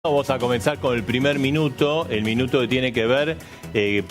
Vamos a comenzar con el primer minuto, el minuto que tiene que ver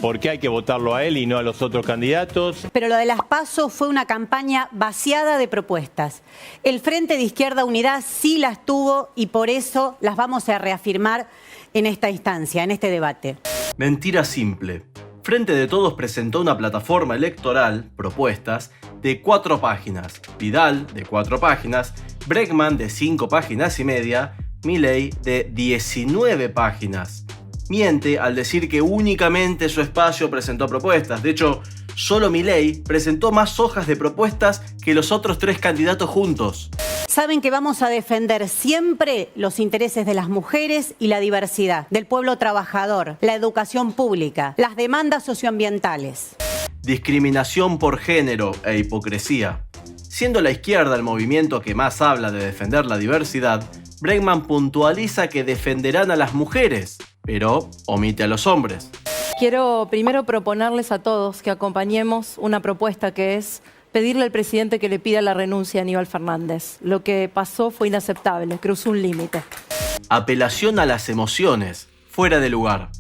por qué hay que votarlo a él y no a los otros candidatos. Pero lo de las PASO fue una campaña vaciada de propuestas. El Frente de Izquierda Unidad sí las tuvo y por eso las vamos a reafirmar en esta instancia, en este debate. Mentira simple. Frente de Todos presentó una plataforma electoral, propuestas, de 4 páginas. Vidal, de 4 páginas. Bregman, de 5 páginas y media. Milei, de 19 páginas. Miente al decir que únicamente su espacio presentó propuestas. De hecho, solo Milei presentó más hojas de propuestas que los otros 3 candidatos juntos. Saben que vamos a defender siempre los intereses de las mujeres y la diversidad, del pueblo trabajador, la educación pública, las demandas socioambientales. Discriminación por género e hipocresía. Siendo la izquierda el movimiento que más habla de defender la diversidad, Bregman puntualiza que defenderán a las mujeres, pero omite a los hombres. Quiero primero proponerles a todos que acompañemos una propuesta que es pedirle al presidente que le pida la renuncia a Aníbal Fernández. Lo que pasó fue inaceptable, cruzó un límite. Apelación a las emociones, fuera de lugar.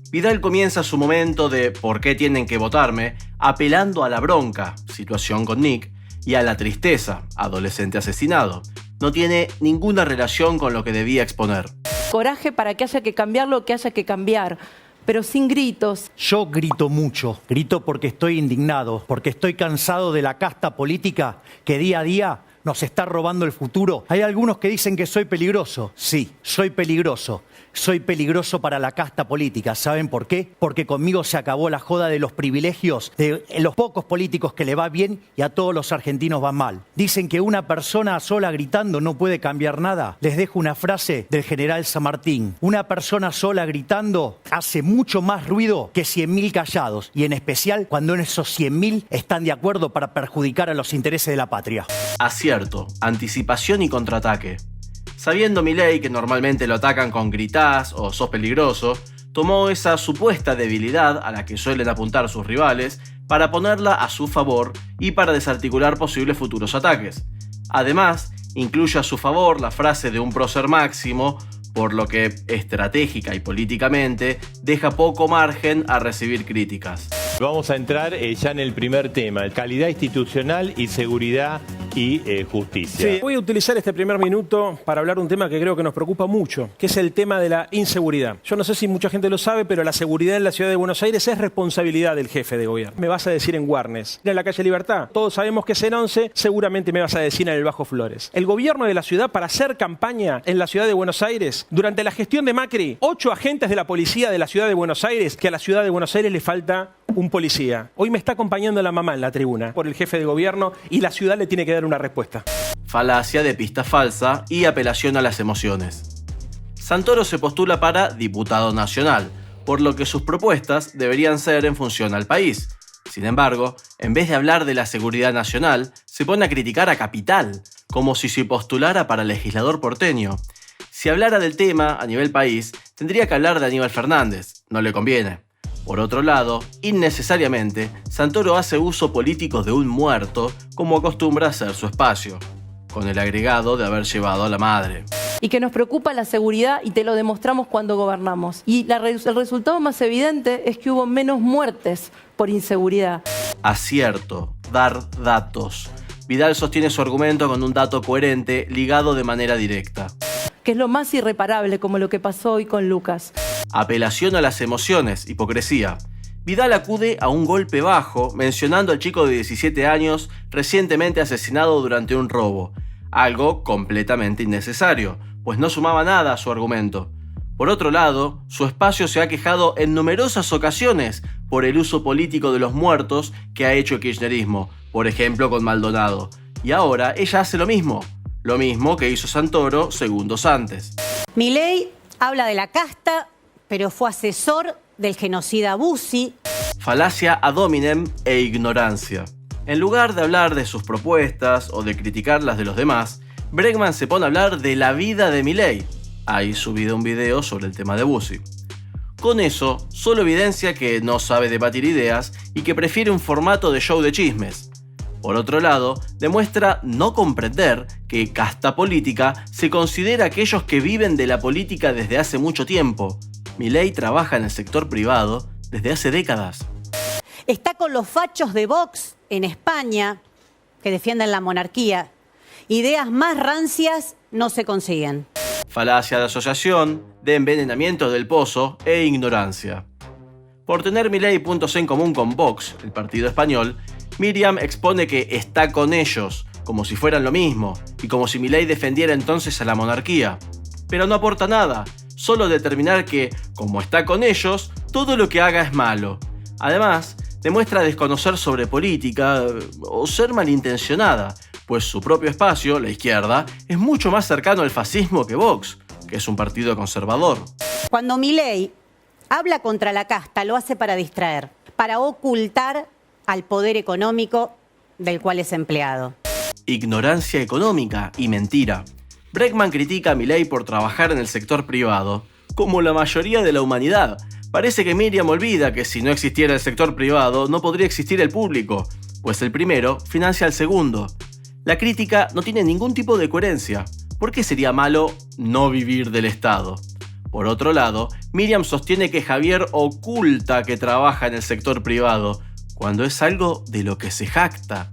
Vidal comienza su momento de ¿por qué tienen que votarme? Apelando a la bronca, situación con Nick, y a la tristeza, adolescente asesinado. No tiene ninguna relación con lo que debía exponer. Coraje para que haya que cambiar lo que haya que cambiar, pero sin gritos. Yo grito mucho, grito porque estoy indignado, porque estoy cansado de la casta política que día a día nos está robando el futuro. Hay algunos que dicen que soy peligroso. Sí, soy peligroso. Soy peligroso para la casta política. ¿Saben por qué? Porque conmigo se acabó la joda de los privilegios de los pocos políticos que le va bien y a todos los argentinos va mal. Dicen que una persona sola gritando no puede cambiar nada. Les dejo una frase del general San Martín. Una persona sola gritando hace mucho más ruido que 100.000 callados. Y en especial cuando esos 100.000 están de acuerdo para perjudicar a los intereses de la patria. Acierto, anticipación y contraataque. Sabiendo Milei que normalmente lo atacan con gritás o sos peligroso, tomó esa supuesta debilidad a la que suelen apuntar sus rivales para ponerla a su favor y para desarticular posibles futuros ataques. Además, incluye a su favor la frase de un prócer máximo, por lo que estratégica y políticamente deja poco margen a recibir críticas. Vamos a entrar ya en el primer tema, calidad institucional y seguridad y justicia. Sí, voy a utilizar este primer minuto para hablar de un tema que creo que nos preocupa mucho, que es el tema de la inseguridad. Yo no sé si mucha gente lo sabe, pero la seguridad en la ciudad de Buenos Aires es responsabilidad del jefe de gobierno. Me vas a decir en Warnes, en la calle Libertad. Todos sabemos que es en 11, seguramente me vas a decir en el Bajo Flores. El gobierno de la ciudad, para hacer campaña en la ciudad de Buenos Aires, durante la gestión de Macri, 8 agentes de la policía de la ciudad de Buenos Aires, que a la ciudad de Buenos Aires le falta un policía. Hoy me está acompañando la mamá en la tribuna por el jefe de gobierno y la ciudad le tiene que dar una respuesta. Falacia de pista falsa y apelación a las emociones. Santoro se postula para diputado nacional, por lo que sus propuestas deberían ser en función al país. Sin embargo, en vez de hablar de la seguridad nacional, se pone a criticar a Capital, como si se postulara para legislador porteño. Si hablara del tema a nivel país, tendría que hablar de Aníbal Fernández. No le conviene. Por otro lado, innecesariamente, Santoro hace uso político de un muerto, como acostumbra hacer su espacio, con el agregado de haber llevado a la madre. Y que nos preocupa la seguridad y te lo demostramos cuando gobernamos. Y el resultado más evidente es que hubo menos muertes por inseguridad. Acierto, dar datos. Vidal sostiene su argumento con un dato coherente ligado de manera directa. Que es lo más irreparable, como lo que pasó hoy con Lucas. Apelación a las emociones, hipocresía. Vidal acude a un golpe bajo, mencionando al chico de 17 años recientemente asesinado durante un robo. Algo completamente innecesario, pues no sumaba nada a su argumento. Por otro lado, su espacio se ha quejado en numerosas ocasiones por el uso político de los muertos que ha hecho el kirchnerismo, por ejemplo con Maldonado. Y ahora ella hace lo mismo que hizo Santoro segundos antes. Milei habla de la casta, pero fue asesor del genocida Bussi. Falacia ad hominem e ignorancia. En lugar de hablar de sus propuestas o de criticar las de los demás, Bregman se pone a hablar de la vida de Milei. Ahí subido un video sobre el tema de Bussi. Con eso, solo evidencia que no sabe debatir ideas y que prefiere un formato de show de chismes. Por otro lado, demuestra no comprender que casta política se considera aquellos que viven de la política desde hace mucho tiempo. Milei trabaja en el sector privado desde hace décadas. Está con los fachos de Vox en España, que defienden la monarquía. Ideas más rancias no se consiguen. Falacia de asociación, de envenenamiento del pozo e ignorancia. Por tener Milei puntos en común con Vox, el partido español, Miriam expone que está con ellos, como si fueran lo mismo, y como si Milei defendiera entonces a la monarquía. Pero no aporta nada, solo determinar que, como está con ellos, todo lo que haga es malo. Además, demuestra desconocer sobre política o ser malintencionada, pues su propio espacio, la izquierda, es mucho más cercano al fascismo que Vox, que es un partido conservador. Cuando Milei habla contra la casta, lo hace para distraer, para ocultar al poder económico del cual es empleado. Ignorancia económica y mentira. Bregman critica a Milei por trabajar en el sector privado, como la mayoría de la humanidad. Parece que Miriam olvida que si no existiera el sector privado, no podría existir el público, pues el primero financia al segundo. La crítica no tiene ningún tipo de coherencia. ¿Por qué sería malo no vivir del Estado? Por otro lado, Miriam sostiene que Javier oculta que trabaja en el sector privado, cuando es algo de lo que se jacta.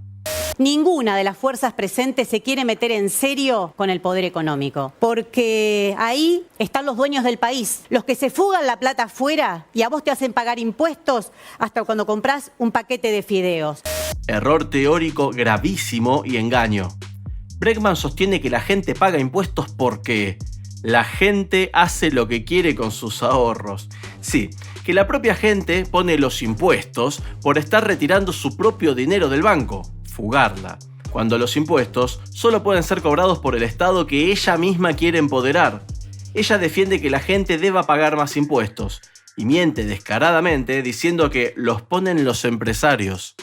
Ninguna de las fuerzas presentes se quiere meter en serio con el poder económico, porque ahí están los dueños del país, los que se fugan la plata afuera y a vos te hacen pagar impuestos hasta cuando compras un paquete de fideos. Error teórico gravísimo y engaño. Bregman sostiene que la gente paga impuestos porque la gente hace lo que quiere con sus ahorros. Sí, que la propia gente pone los impuestos por estar retirando su propio dinero del banco, fugarla, cuando los impuestos solo pueden ser cobrados por el Estado que ella misma quiere empoderar. Ella defiende que la gente deba pagar más impuestos y miente descaradamente diciendo que los ponen los empresarios.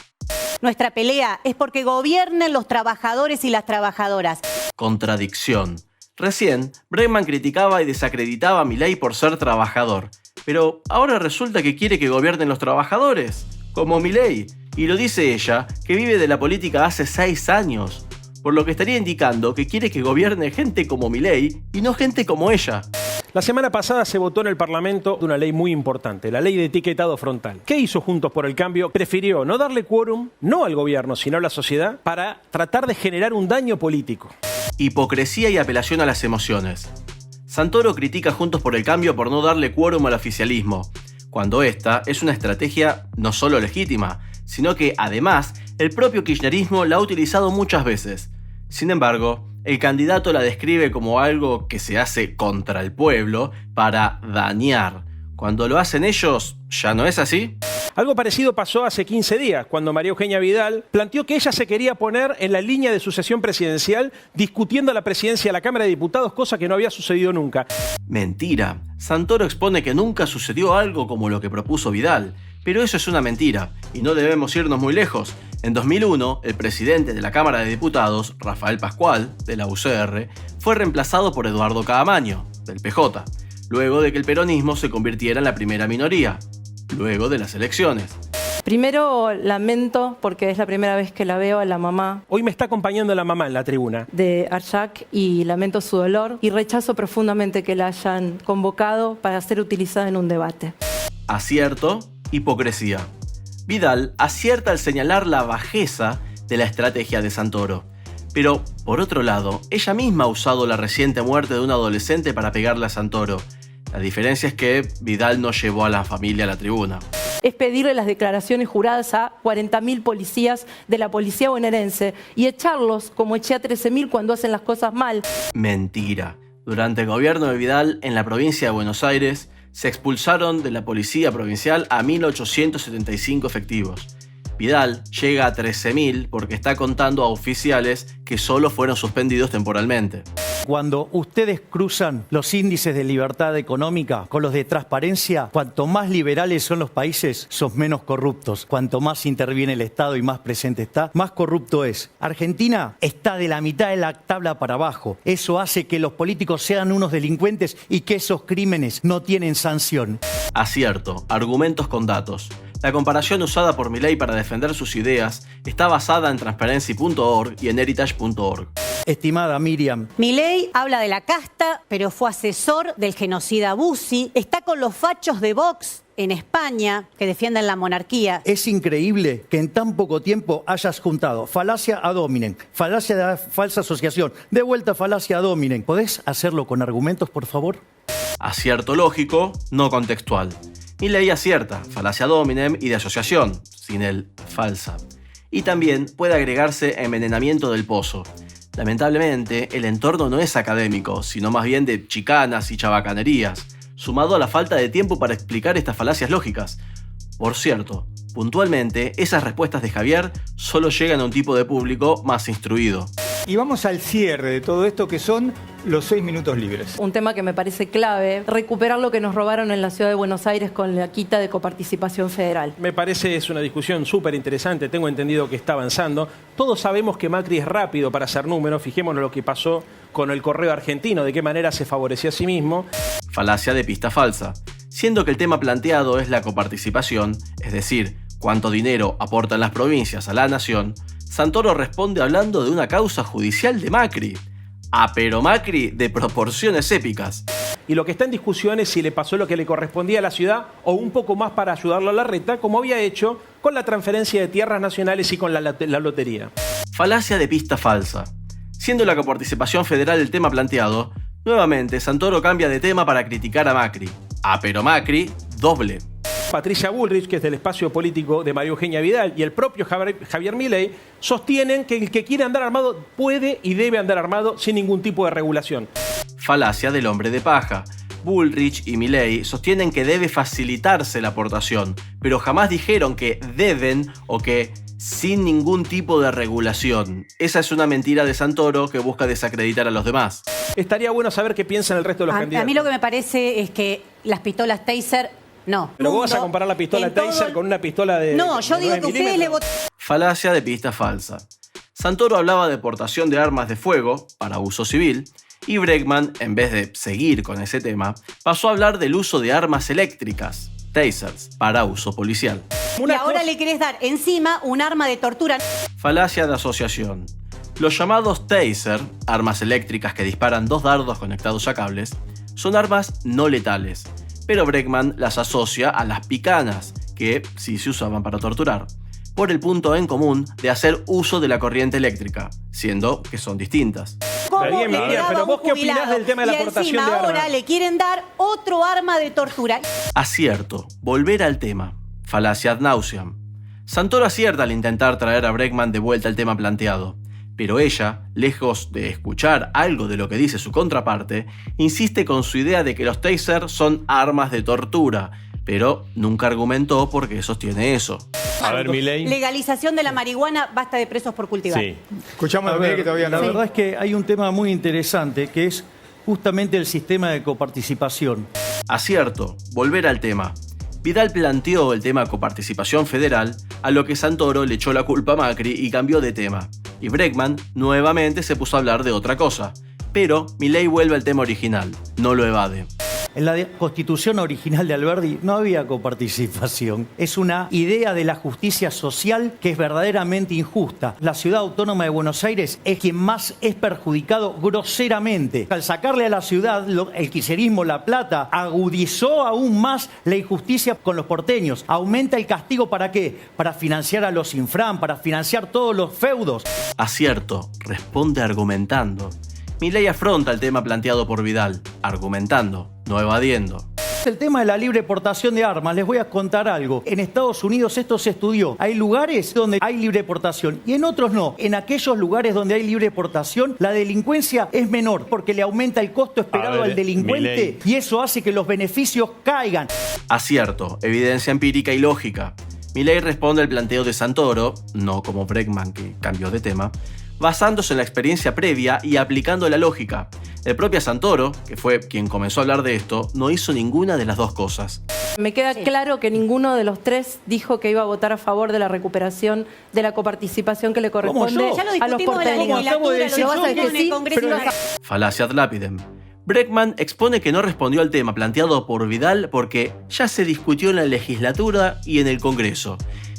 Nuestra pelea es porque gobiernen los trabajadores y las trabajadoras. Contradicción. Recién, Bregman criticaba y desacreditaba a Milei por ser trabajador, pero ahora resulta que quiere que gobiernen los trabajadores, como Milei, y lo dice ella, que vive de la política hace 6 años, por lo que estaría indicando que quiere que gobierne gente como Milei y no gente como ella. La semana pasada se votó en el Parlamento una ley muy importante, la ley de etiquetado frontal. ¿Qué hizo Juntos por el Cambio? Prefirió no darle quórum, no al gobierno, sino a la sociedad, para tratar de generar un daño político. Hipocresía y apelación a las emociones. Santoro critica a Juntos por el Cambio por no darle quórum al oficialismo, cuando esta es una estrategia no solo legítima, sino que además el propio kirchnerismo la ha utilizado muchas veces. Sin embargo, el candidato la describe como algo que se hace contra el pueblo para dañar. Cuando lo hacen ellos, ¿ya no es así? Algo parecido pasó hace 15 días, cuando María Eugenia Vidal planteó que ella se quería poner en la línea de sucesión presidencial discutiendo la presidencia de la Cámara de Diputados, cosa que no había sucedido nunca. Mentira. Santoro expone que nunca sucedió algo como lo que propuso Vidal, pero eso es una mentira, y no debemos irnos muy lejos. En 2001, el presidente de la Cámara de Diputados, Rafael Pascual, de la UCR, fue reemplazado por Eduardo Caamaño, del PJ, luego de que el peronismo se convirtiera en la primera minoría, luego de las elecciones. Primero lamento, porque es la primera vez que la veo a la mamá Hoy me está acompañando la mamá en la tribuna. de Arshak y lamento su dolor y rechazo profundamente que la hayan convocado para ser utilizada en un debate. Acierto, hipocresía. Vidal acierta al señalar la bajeza de la estrategia de Santoro. Pero, por otro lado, ella misma ha usado la reciente muerte de un adolescente para pegarle a Santoro. La diferencia es que Vidal no llevó a la familia a la tribuna. Es pedirle las declaraciones juradas a 40.000 policías de la policía bonaerense y echarlos como eché a 13.000 cuando hacen las cosas mal. Mentira. Durante el gobierno de Vidal en la provincia de Buenos Aires, se expulsaron de la policía provincial a 1.875 efectivos. Vidal llega a 13.000 porque está contando a oficiales que solo fueron suspendidos temporalmente. Cuando ustedes cruzan los índices de libertad económica con los de transparencia, cuanto más liberales son los países, son menos corruptos. Cuanto más interviene el Estado y más presente está, más corrupto es. Argentina está de la mitad de la tabla para abajo. Eso hace que los políticos sean unos delincuentes y que esos crímenes no tienen sanción. Acierto, argumentos con datos. La comparación usada por Milei para defender sus ideas está basada en Transparency.org y en Heritage.org. Estimada Miriam, Milei habla de la casta, pero fue asesor del genocida Bussi. Está con los fachos de Vox en España, que defienden la monarquía. es increíble que en tan poco tiempo hayas juntado falacia ad hominem, falacia de falsa asociación, de vuelta falacia ad hominem. ¿Podés hacerlo con argumentos, por favor? Acierto lógico, no contextual. Milei acierta, falacia ad hominem y de asociación, sin el falsa. Y también puede agregarse envenenamiento del pozo. Lamentablemente, el entorno no es académico, sino más bien de chicanas y chabacanerías, sumado a la falta de tiempo para explicar estas falacias lógicas. Por cierto, puntualmente, esas respuestas de Javier solo llegan a un tipo de público más instruido. Y vamos al cierre de todo esto, que son los 6 minutos libres. Un tema que me parece clave, recuperar lo que nos robaron en la ciudad de Buenos Aires con la quita de coparticipación federal. Me parece es una discusión súper interesante, tengo entendido que está avanzando. Todos sabemos que Macri es rápido para hacer números, fijémonos lo que pasó con el correo argentino, de qué manera se favoreció a sí mismo. Falacia de pista falsa. Siendo que el tema planteado es la coparticipación, es decir, cuánto dinero aportan las provincias a la nación, Santoro responde hablando de una causa judicial de Macri. Pero Macri de proporciones épicas. Y lo que está en discusión es si le pasó lo que le correspondía a la ciudad o un poco más para ayudarlo a Larreta, como había hecho con la transferencia de tierras nacionales y con la lotería. Falacia de pista falsa. Siendo la coparticipación federal el tema planteado, nuevamente Santoro cambia de tema para criticar a Macri. Pero Macri, doble. Patricia Bullrich, que es del espacio político de María Eugenia Vidal, y el propio Javier Milei, sostienen que el que quiere andar armado puede y debe andar armado sin ningún tipo de regulación. Falacia del hombre de paja. Bullrich y Milei sostienen que debe facilitarse la aportación, pero jamás dijeron que deben o que sin ningún tipo de regulación. Esa es una mentira de Santoro que busca desacreditar a los demás. Estaría bueno saber qué piensan el resto de los candidatos. A mí lo que me parece es que las pistolas Taser, no. Pero vos vas a comparar la pistola Taser con una pistola de... No, yo digo que ustedes le votaron. Falacia de pista falsa. Santoro hablaba de portación de armas de fuego para uso civil y Bregman, en vez de seguir con ese tema, pasó a hablar del uso de armas eléctricas, tasers, para uso policial. Y ahora le querés dar encima un arma de tortura. Falacia de asociación. Los llamados taser, armas eléctricas que disparan 2 dardos conectados a cables, son armas no letales, pero Bregman las asocia a las picanas, que sí se usaban para torturar, por el punto en común de hacer uso de la corriente eléctrica, siendo que son distintas. ¿Cómo Está bien, le Miriam, daba pero un vos qué opinás jubilado? del tema de la Y aportación encima de armas. ahora le quieren dar otro arma de tortura. Acierto, volver al tema. Falacia ad nauseam. Santoro acierta al intentar traer a Bregman de vuelta al tema planteado, pero ella, lejos de escuchar algo de lo que dice su contraparte, insiste con su idea de que los tasers son armas de tortura, pero nunca argumentó por qué sostiene eso. A ver, Milei. Legalización de la marihuana, basta de presos por cultivar. Sí. Escuchamos a Miguel, que todavía no. La verdad es que hay un tema muy interesante que es justamente el sistema de coparticipación. Acierto, volver al tema. Vidal planteó el tema coparticipación federal, a lo que Santoro le echó la culpa a Macri y cambió de tema. Y Bregman nuevamente se puso a hablar de otra cosa. Pero Milei vuelve al tema original, no lo evade. En la constitución original de Alberdi no había coparticipación. Es una idea de la justicia social que es verdaderamente injusta. La ciudad autónoma de Buenos Aires es quien más es perjudicado groseramente. Al sacarle a la ciudad el kirchnerismo la plata, agudizó aún más la injusticia con los porteños. Aumenta el castigo, ¿para qué? Para financiar a los infran, para financiar todos los feudos. Acierto, responde argumentando. Milei afronta el tema planteado por Vidal, argumentando, no evadiendo. El tema de la libre portación de armas, les voy a contar algo. En Estados Unidos esto se estudió. Hay lugares donde hay libre portación y en otros no. En aquellos lugares donde hay libre portación, la delincuencia es menor porque le aumenta el costo esperado al delincuente y eso hace que los beneficios caigan. Acierto, evidencia empírica y lógica. Milei responde al planteo de Santoro, no como Bregman que cambió de tema, basándose en la experiencia previa y aplicando la lógica. El propio Santoro, que fue quien comenzó a hablar de esto, no hizo ninguna de las dos cosas. Me queda claro que ninguno de los tres dijo que iba a votar a favor de la recuperación de la coparticipación que le corresponde yo? Ya lo a los discutimos en la porteños. legislatura, Acabo de decir lo yo, votamos en el sí, Congreso pero Nacional. Falacia ad lapidem. Bregman expone que no respondió al tema planteado por Vidal porque ya se discutió en la legislatura y en el Congreso.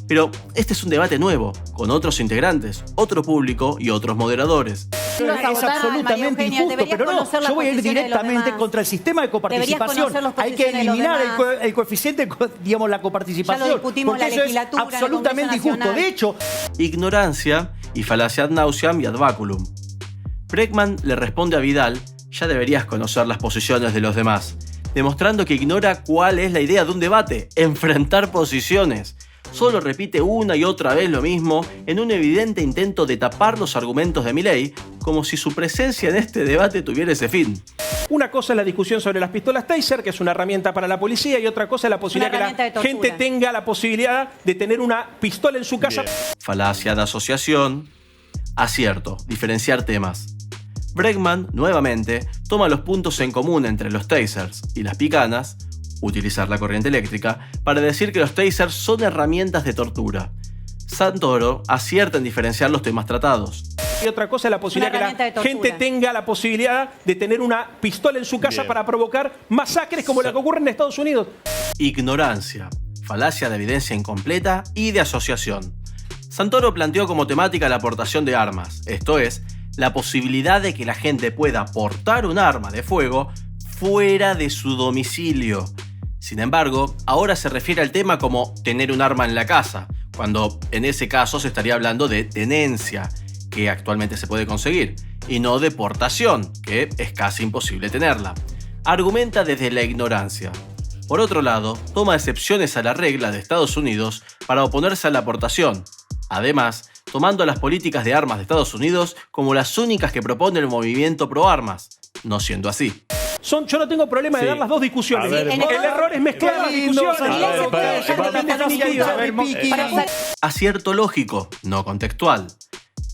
Pero este es un debate nuevo, con otros integrantes, otro público y otros moderadores. Ibas a Es votar, María absolutamente Eugenia, injusto, deberías pero no, conocer las yo voy a ir posiciones de los directamente demás. contra el sistema de Deberías coparticipación. conocer las Hay que posiciones de los eliminar demás. el coeficiente, digamos, la coparticipación. Ya lo discutimos en porque la eso legislatura, es en el absolutamente Congreso injusto. Nacional. De hecho, Ignorancia y falacia ad nauseam y ad baculum. Bregman le responde a Vidal: ya deberías conocer las posiciones de los demás, demostrando que ignora cuál es la idea de un debate, enfrentar posiciones. Solo repite una y otra vez lo mismo en un evidente intento de tapar los argumentos de Milei, como si su presencia en este debate tuviera ese fin. Una cosa es la discusión sobre las pistolas Taser, que es una herramienta para la policía, y otra cosa es la posibilidad que herramienta de la tortura. gente tenga la posibilidad de tener una pistola en su casa. Bien. Falacia de asociación. Acierto, diferenciar temas. Bregman, nuevamente, toma los puntos en común entre los tasers y las picanas, utilizar la corriente eléctrica, para decir que los tasers son herramientas de tortura. Santoro acierta en diferenciar los temas tratados. Y otra cosa es la posibilidad Una que herramienta de la tortura. gente tenga la posibilidad de tener una pistola en su casa Bien. para provocar masacres como la que ocurre en Estados Unidos. Ignorancia, falacia de evidencia incompleta y de asociación. Santoro planteó como temática la aportación de armas, esto es, la posibilidad de que la gente pueda portar un arma de fuego fuera de su domicilio. Sin embargo, ahora se refiere al tema como tener un arma en la casa, cuando en ese caso se estaría hablando de tenencia, que actualmente se puede conseguir, y no de portación, que es casi imposible tenerla. Argumenta desde la ignorancia. Por otro lado, toma excepciones a la regla de Estados Unidos para oponerse a la aportación. Además, tomando las políticas de armas de Estados Unidos como las únicas que propone el movimiento pro armas, no siendo así. Yo no tengo problema de Sí. dar las dos discusiones. A ver, el error es mezclar las discusiones. A ver, Acierto lógico, no contextual.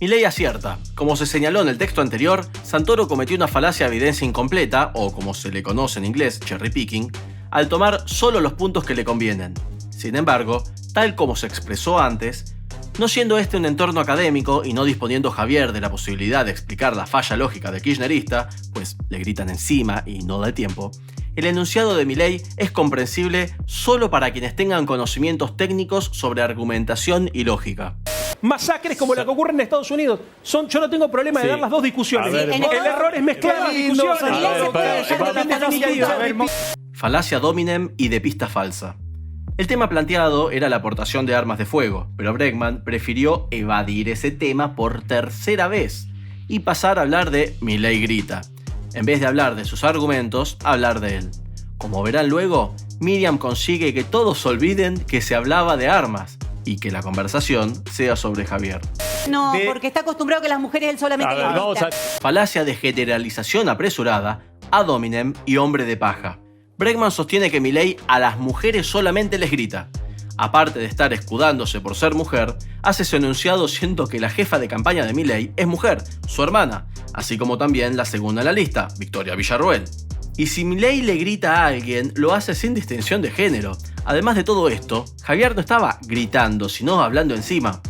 Milei acierta. Como se señaló en el texto anterior, Santoro cometió una falacia de evidencia incompleta, o como se le conoce en inglés, cherry picking, al tomar solo los puntos que le convienen. Sin embargo, tal como se expresó antes, no siendo este un entorno académico y no disponiendo Javier de la posibilidad de explicar la falla lógica del kirchnerista, pues le gritan encima y no da el tiempo, el enunciado de Milei es comprensible solo para quienes tengan conocimientos técnicos sobre argumentación y lógica. Masacres como la que ocurre en Estados Unidos. Yo no tengo problema de Sí. dar las dos discusiones. A ver, el error es mezclar las discusiones. Falacia dominem y de pista falsa. El tema planteado era la aportación de armas de fuego, pero Bregman prefirió evadir ese tema por tercera vez y pasar a hablar de Milei grita. En vez de hablar de sus argumentos, hablar de él. Como verán luego, Miriam consigue que todos olviden que se hablaba de armas y que la conversación sea sobre Javier. No, porque está acostumbrado que las mujeres él solamente A ver, les vamos a... gritan. Falacia de generalización apresurada, ad hominem y hombre de paja. Bregman sostiene que Milei a las mujeres solamente les grita. Aparte de estar escudándose por ser mujer, hace su enunciado siendo que la jefa de campaña de Milei es mujer, su hermana, así como también la segunda en la lista, Victoria Villarroel. Y si Milei le grita a alguien, lo hace sin distinción de género. Además de todo esto, Javier no estaba gritando, sino hablando encima.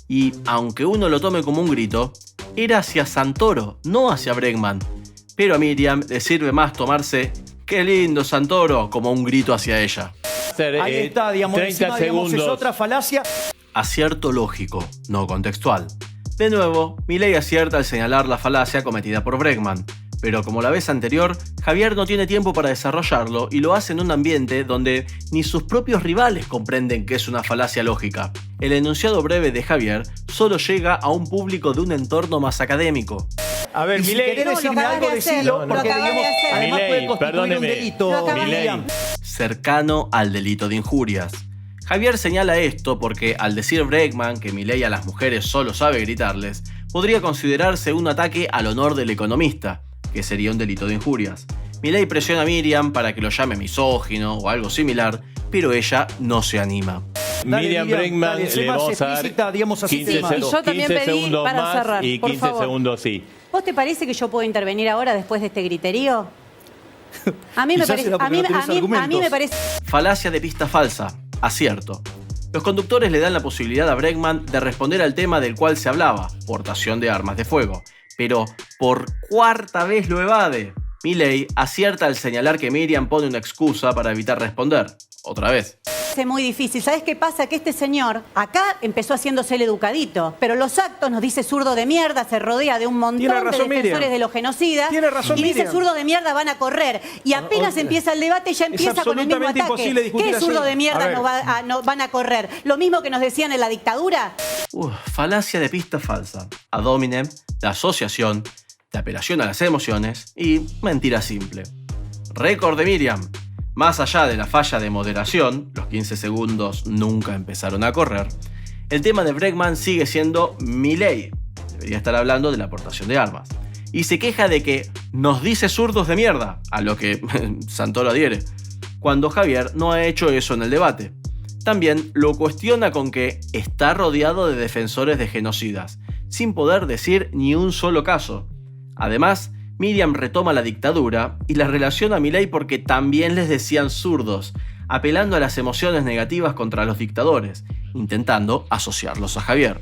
Y, aunque uno lo tome como un grito, era hacia Santoro, no hacia Bregman. Pero a Miriam le sirve más tomarse "qué lindo Santoro" como un grito hacia ella. ahí está, digamos, 30 encima, digamos, es segundos. otra falacia. Acierto lógico, no contextual. De nuevo, Milei acierta al señalar la falacia cometida por Bregman. Pero como la vez anterior, Javier no tiene tiempo para desarrollarlo y lo hace en un ambiente donde ni sus propios rivales comprenden que es una falacia lógica. El enunciado breve de Javier solo llega a un público de un entorno más académico. A ver, Y si Milei, querés No, lo decirme acabas algo, de hacer, decilo, lo porque acabas de digamos, hacer. además puede Milei, constituir un perdóneme. delito. Lo acabas de Miriam. Cercano al delito de injurias. Javier señala esto porque al decir Bregman que Milei a las mujeres solo sabe gritarles, podría considerarse un ataque al honor del economista, que sería un delito de injurias. Milei presiona a Miriam para que lo llame misógino o algo similar, pero ella no se anima. Dale, Miriam Miriam, Bregman dale, sé le más vamos a dar explícita, digamos, así 15, tema. seg- Y yo también 15 pedí segundos para más cerrar, y por 15 favor. segundos sí. ¿Vos te parece que yo puedo intervenir ahora después de este griterío? A mí me Quizás parece. será porque no tenés A mí me argumentos. parece. Falacia de pista falsa. Acierto. Los conductores le dan la posibilidad a Bregman de responder al tema del cual se hablaba, portación de armas de fuego. Pero por cuarta vez lo evade. Milei acierta al señalar que Miriam pone una excusa para evitar responder. Otra vez. Es muy difícil. ¿Sabes qué pasa? Que este señor acá empezó haciéndose el educadito, pero los actos nos dice zurdo de mierda, se rodea de un montón de defensores Miriam. de los genocidas. Tiene razón, y dice Miriam. zurdo de mierda van a correr. Y apenas empieza el debate ya empieza con el mismo absolutamente ataque. imposible discutir ¿Qué así? zurdo de A mierda ver. no van a correr? ¿Lo mismo que nos decían en la dictadura? Falacia de pista falsa, ad hominem, de asociación, de apelación a las emociones y mentira simple. Récord de Miriam. Más allá de la falla de moderación, los 15 segundos nunca empezaron a correr, el tema de Bregman sigue siendo Milei. Debería estar hablando de la aportación de armas. Y se queja de que nos dice zurdos de mierda, a lo que Santoro adhiere, cuando Javier no ha hecho eso en el debate. También lo cuestiona con que está rodeado de defensores de genocidas, sin poder decir ni un solo caso. Además, Miriam retoma la dictadura y la relaciona a Milei porque también les decían zurdos, apelando a las emociones negativas contra los dictadores, intentando asociarlos a Javier.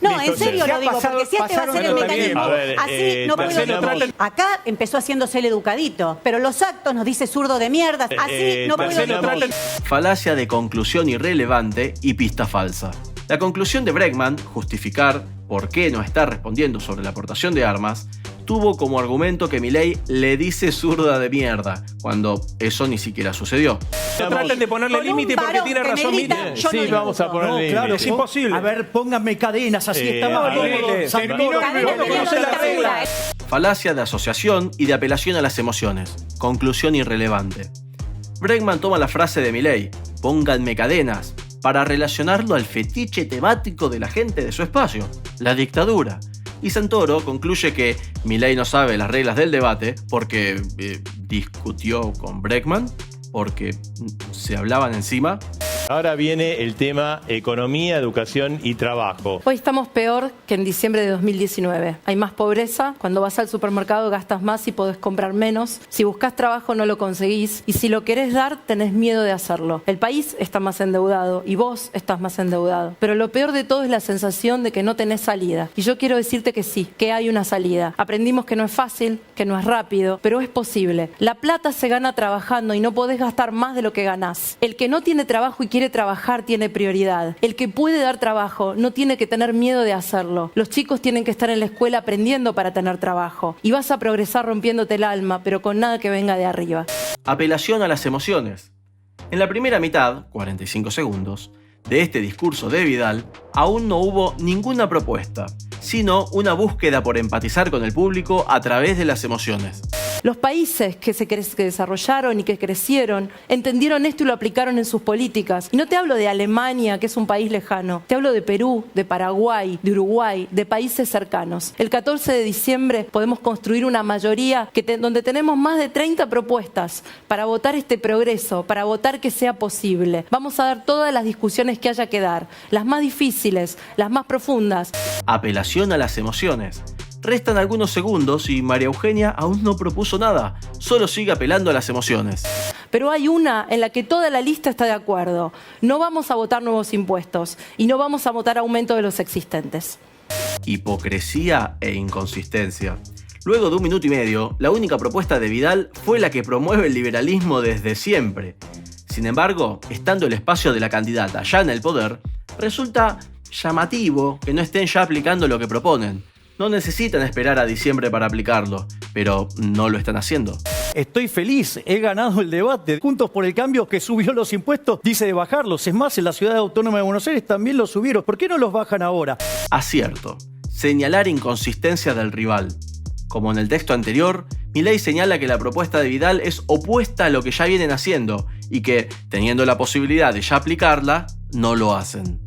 No, Listo, en serio ya lo digo, pasado- porque si este va a ser el pasaron mecanismo, A ver, así no puedo Marcelo, decir. Acá empezó haciéndose el educadito, pero los actos nos dice zurdo de mierda, así no puedo Marcelo, decir. Falacia de conclusión irrelevante y pista falsa. La conclusión de Bregman, justificar por qué no está respondiendo sobre la aportación de armas, tuvo como argumento que Milei le dice zurda de mierda, cuando eso ni siquiera sucedió. No traten de ponerle Con un límite porque varón tiene que me razón grita, Miriam. yo Sí, no vamos a discuto. ponerle No, claro, límite. es imposible. A ver, pónganme cadenas, así está a más ver, cómodo. Santoro. terminó. Cadena No tenía conoce la la dictadura, regla. Falacia de asociación y de apelación a las emociones. Conclusión irrelevante. Bregman toma la frase de Milei, pónganme cadenas, para relacionarlo al fetiche temático de la gente de su espacio, la dictadura. Y Santoro concluye que Milei no sabe las reglas del debate porque discutió con Bregman, porque se hablaban encima. Ahora viene el tema economía, educación y trabajo. Hoy estamos peor que en diciembre de 2019. Hay más pobreza, cuando vas al supermercado gastas más y podés comprar menos. Si buscas trabajo no lo conseguís y si lo querés dar tenés miedo de hacerlo. El país está más endeudado y vos estás más endeudado. Pero lo peor de todo es la sensación de que no tenés salida. Y yo quiero decirte que sí, que hay una salida. Aprendimos que no es fácil, que no es rápido, pero es posible. La plata se gana trabajando y no podés gastar más de lo que ganás. El que no tiene trabajo y quiere trabajar tiene prioridad. El que puede dar trabajo no tiene que tener miedo de hacerlo. Los chicos tienen que estar en la escuela aprendiendo para tener trabajo. Y vas a progresar rompiéndote el alma, pero con nada que venga de arriba. Apelación a las emociones. En la primera mitad, 45 segundos, de este discurso de Vidal, aún no hubo ninguna propuesta, sino una búsqueda por empatizar con el público a través de las emociones. Los países que desarrollaron y que crecieron entendieron esto y lo aplicaron en sus políticas. Y no te hablo de Alemania, que es un país lejano. Te hablo de Perú, de Paraguay, de Uruguay, de países cercanos. El 14 de diciembre podemos construir una mayoría donde tenemos más de 30 propuestas para votar este progreso, para votar que sea posible. Vamos a dar todas las discusiones que haya que dar, las más difíciles, las más profundas. Apelación a las emociones. Restan algunos segundos y María Eugenia aún no propuso nada, solo sigue apelando a las emociones. Pero hay una en la que toda la lista está de acuerdo. No vamos a votar nuevos impuestos y no vamos a votar aumento de los existentes. Hipocresía e inconsistencia. Luego de 1 minuto y medio, la única propuesta de Vidal fue la que promueve el liberalismo desde siempre. Sin embargo, estando el espacio de la candidata ya en el poder, resulta llamativo que no estén ya aplicando lo que proponen. No necesitan esperar a diciembre para aplicarlo, pero no lo están haciendo. Estoy feliz, he ganado el debate. Juntos por el Cambio, que subió los impuestos, dice de bajarlos. Es más, en la Ciudad Autónoma de Buenos Aires también los subieron. ¿Por qué no los bajan ahora? Acierto. Señalar inconsistencia del rival. Como en el texto anterior, Milei señala que la propuesta de Vidal es opuesta a lo que ya vienen haciendo y que, teniendo la posibilidad de ya aplicarla, no lo hacen.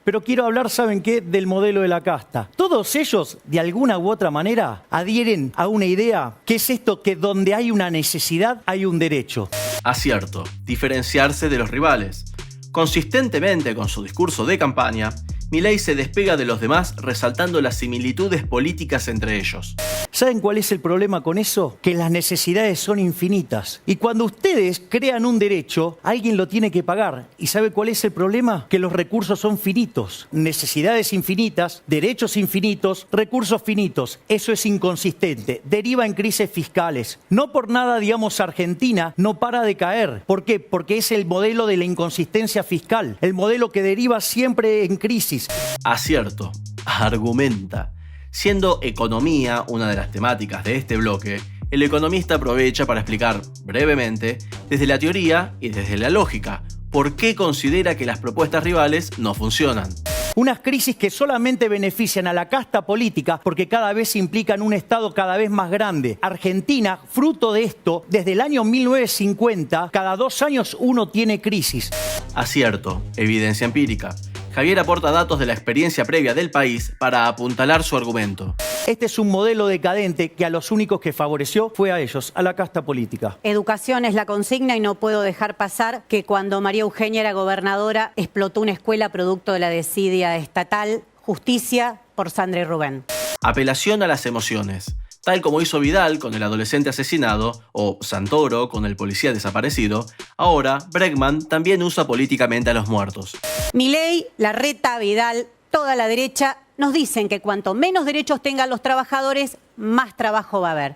Pero quiero hablar, ¿saben qué?, del modelo de la casta. Todos ellos, de alguna u otra manera, adhieren a una idea, que es esto, que donde hay una necesidad, hay un derecho. Acierto, diferenciarse de los rivales. Consistentemente con su discurso de campaña, Milei se despega de los demás resaltando las similitudes políticas entre ellos. ¿Saben cuál es el problema con eso? Que las necesidades son infinitas. Y cuando ustedes crean un derecho, alguien lo tiene que pagar. ¿Y sabe cuál es el problema? Que los recursos son finitos. Necesidades infinitas, derechos infinitos, recursos finitos. Eso es inconsistente. Deriva en crisis fiscales. No por nada, digamos, Argentina no para de caer. ¿Por qué? Porque es el modelo de la inconsistencia fiscal. El modelo que deriva siempre en crisis. Acierto, argumenta. Siendo economía una de las temáticas de este bloque, el economista aprovecha para explicar brevemente, desde la teoría y desde la lógica, por qué considera que las propuestas rivales no funcionan. Unas crisis que solamente benefician a la casta política porque cada vez implican un Estado cada vez más grande. Argentina, fruto de esto, desde el año 1950, cada 2 años uno tiene crisis. Acierto, evidencia empírica. Javier aporta datos de la experiencia previa del país para apuntalar su argumento. Este es un modelo decadente que a los únicos que favoreció fue a ellos, a la casta política. Educación es la consigna y no puedo dejar pasar que cuando María Eugenia era gobernadora explotó una escuela producto de la desidia estatal. Justicia por Sandra y Rubén. Apelación a las emociones. Tal como hizo Vidal con el adolescente asesinado o Santoro con el policía desaparecido, ahora Bregman también usa políticamente a los muertos. Milei, Larreta, Vidal, toda la derecha nos dicen que cuanto menos derechos tengan los trabajadores, más trabajo va a haber.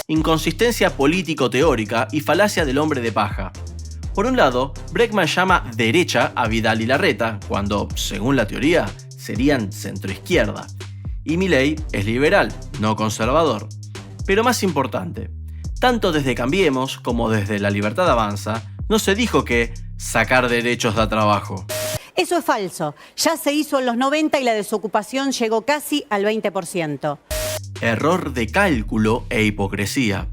Inconsistencia político-teórica y falacia del hombre de paja. Por un lado, Bregman llama derecha a Vidal y Larreta, cuando, según la teoría, serían centroizquierda. Y Milei es liberal, no conservador. Pero más importante, tanto desde Cambiemos como desde La Libertad Avanza, no se dijo que sacar derechos da trabajo. Eso es falso. Ya se hizo en los 90 y la desocupación llegó casi al 20%. Error de cálculo e hipocresía.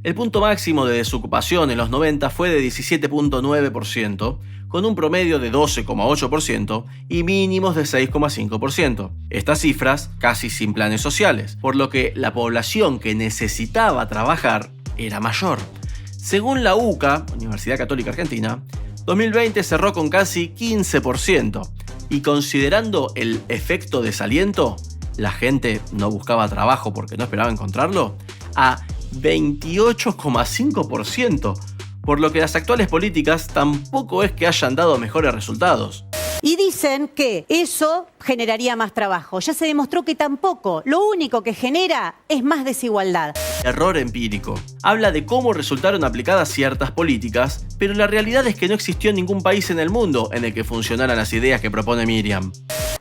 El punto máximo de desocupación en los 90 fue de 17.9%, con un promedio de 12,8% y mínimos de 6,5%. Estas cifras casi sin planes sociales, por lo que la población que necesitaba trabajar era mayor. Según la UCA, Universidad Católica Argentina, 2020 cerró con casi 15%, y considerando el efecto desaliento, la gente no buscaba trabajo porque no esperaba encontrarlo, a 28,5%, por lo que las actuales políticas tampoco es que hayan dado mejores resultados. Y dicen que eso generaría más trabajo. Ya se demostró que tampoco. Lo único que genera es más desigualdad. Error empírico. Habla de cómo resultaron aplicadas ciertas políticas, pero la realidad es que no existió ningún país en el mundo en el que funcionaran las ideas que propone Miriam.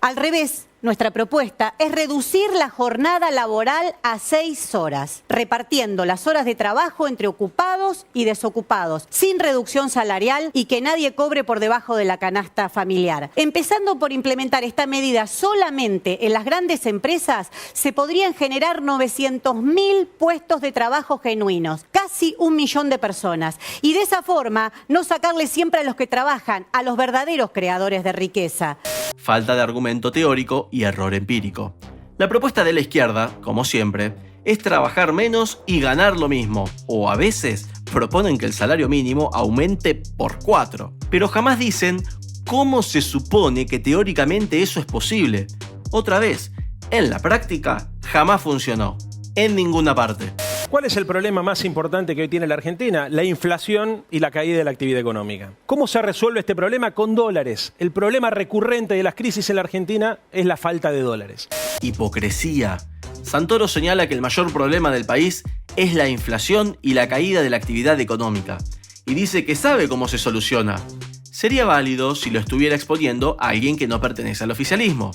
Al revés, nuestra propuesta es reducir la jornada laboral a 6 horas, repartiendo las horas de trabajo entre ocupados y desocupados, sin reducción salarial y que nadie cobre por debajo de la canasta familiar. Empezando por implementar esta medida solamente en las grandes empresas, se podrían generar 900.000 puestos de trabajo genuinos, casi 1 millón de personas. Y de esa forma, no sacarle siempre a los que trabajan, a los verdaderos creadores de riqueza. Falta de argumento teórico y error empírico. La propuesta de la izquierda, como siempre, es trabajar menos y ganar lo mismo, o a veces proponen que el salario mínimo aumente por 4, pero jamás dicen cómo se supone que teóricamente eso es posible. Otra vez, en la práctica jamás funcionó, en ninguna parte. ¿Cuál es el problema más importante que hoy tiene la Argentina? La inflación y la caída de la actividad económica. ¿Cómo se resuelve este problema? Con dólares. El problema recurrente de las crisis en la Argentina es la falta de dólares. Hipocresía. Santoro señala que el mayor problema del país es la inflación y la caída de la actividad económica, y dice que sabe cómo se soluciona. Sería válido si lo estuviera exponiendo a alguien que no pertenece al oficialismo.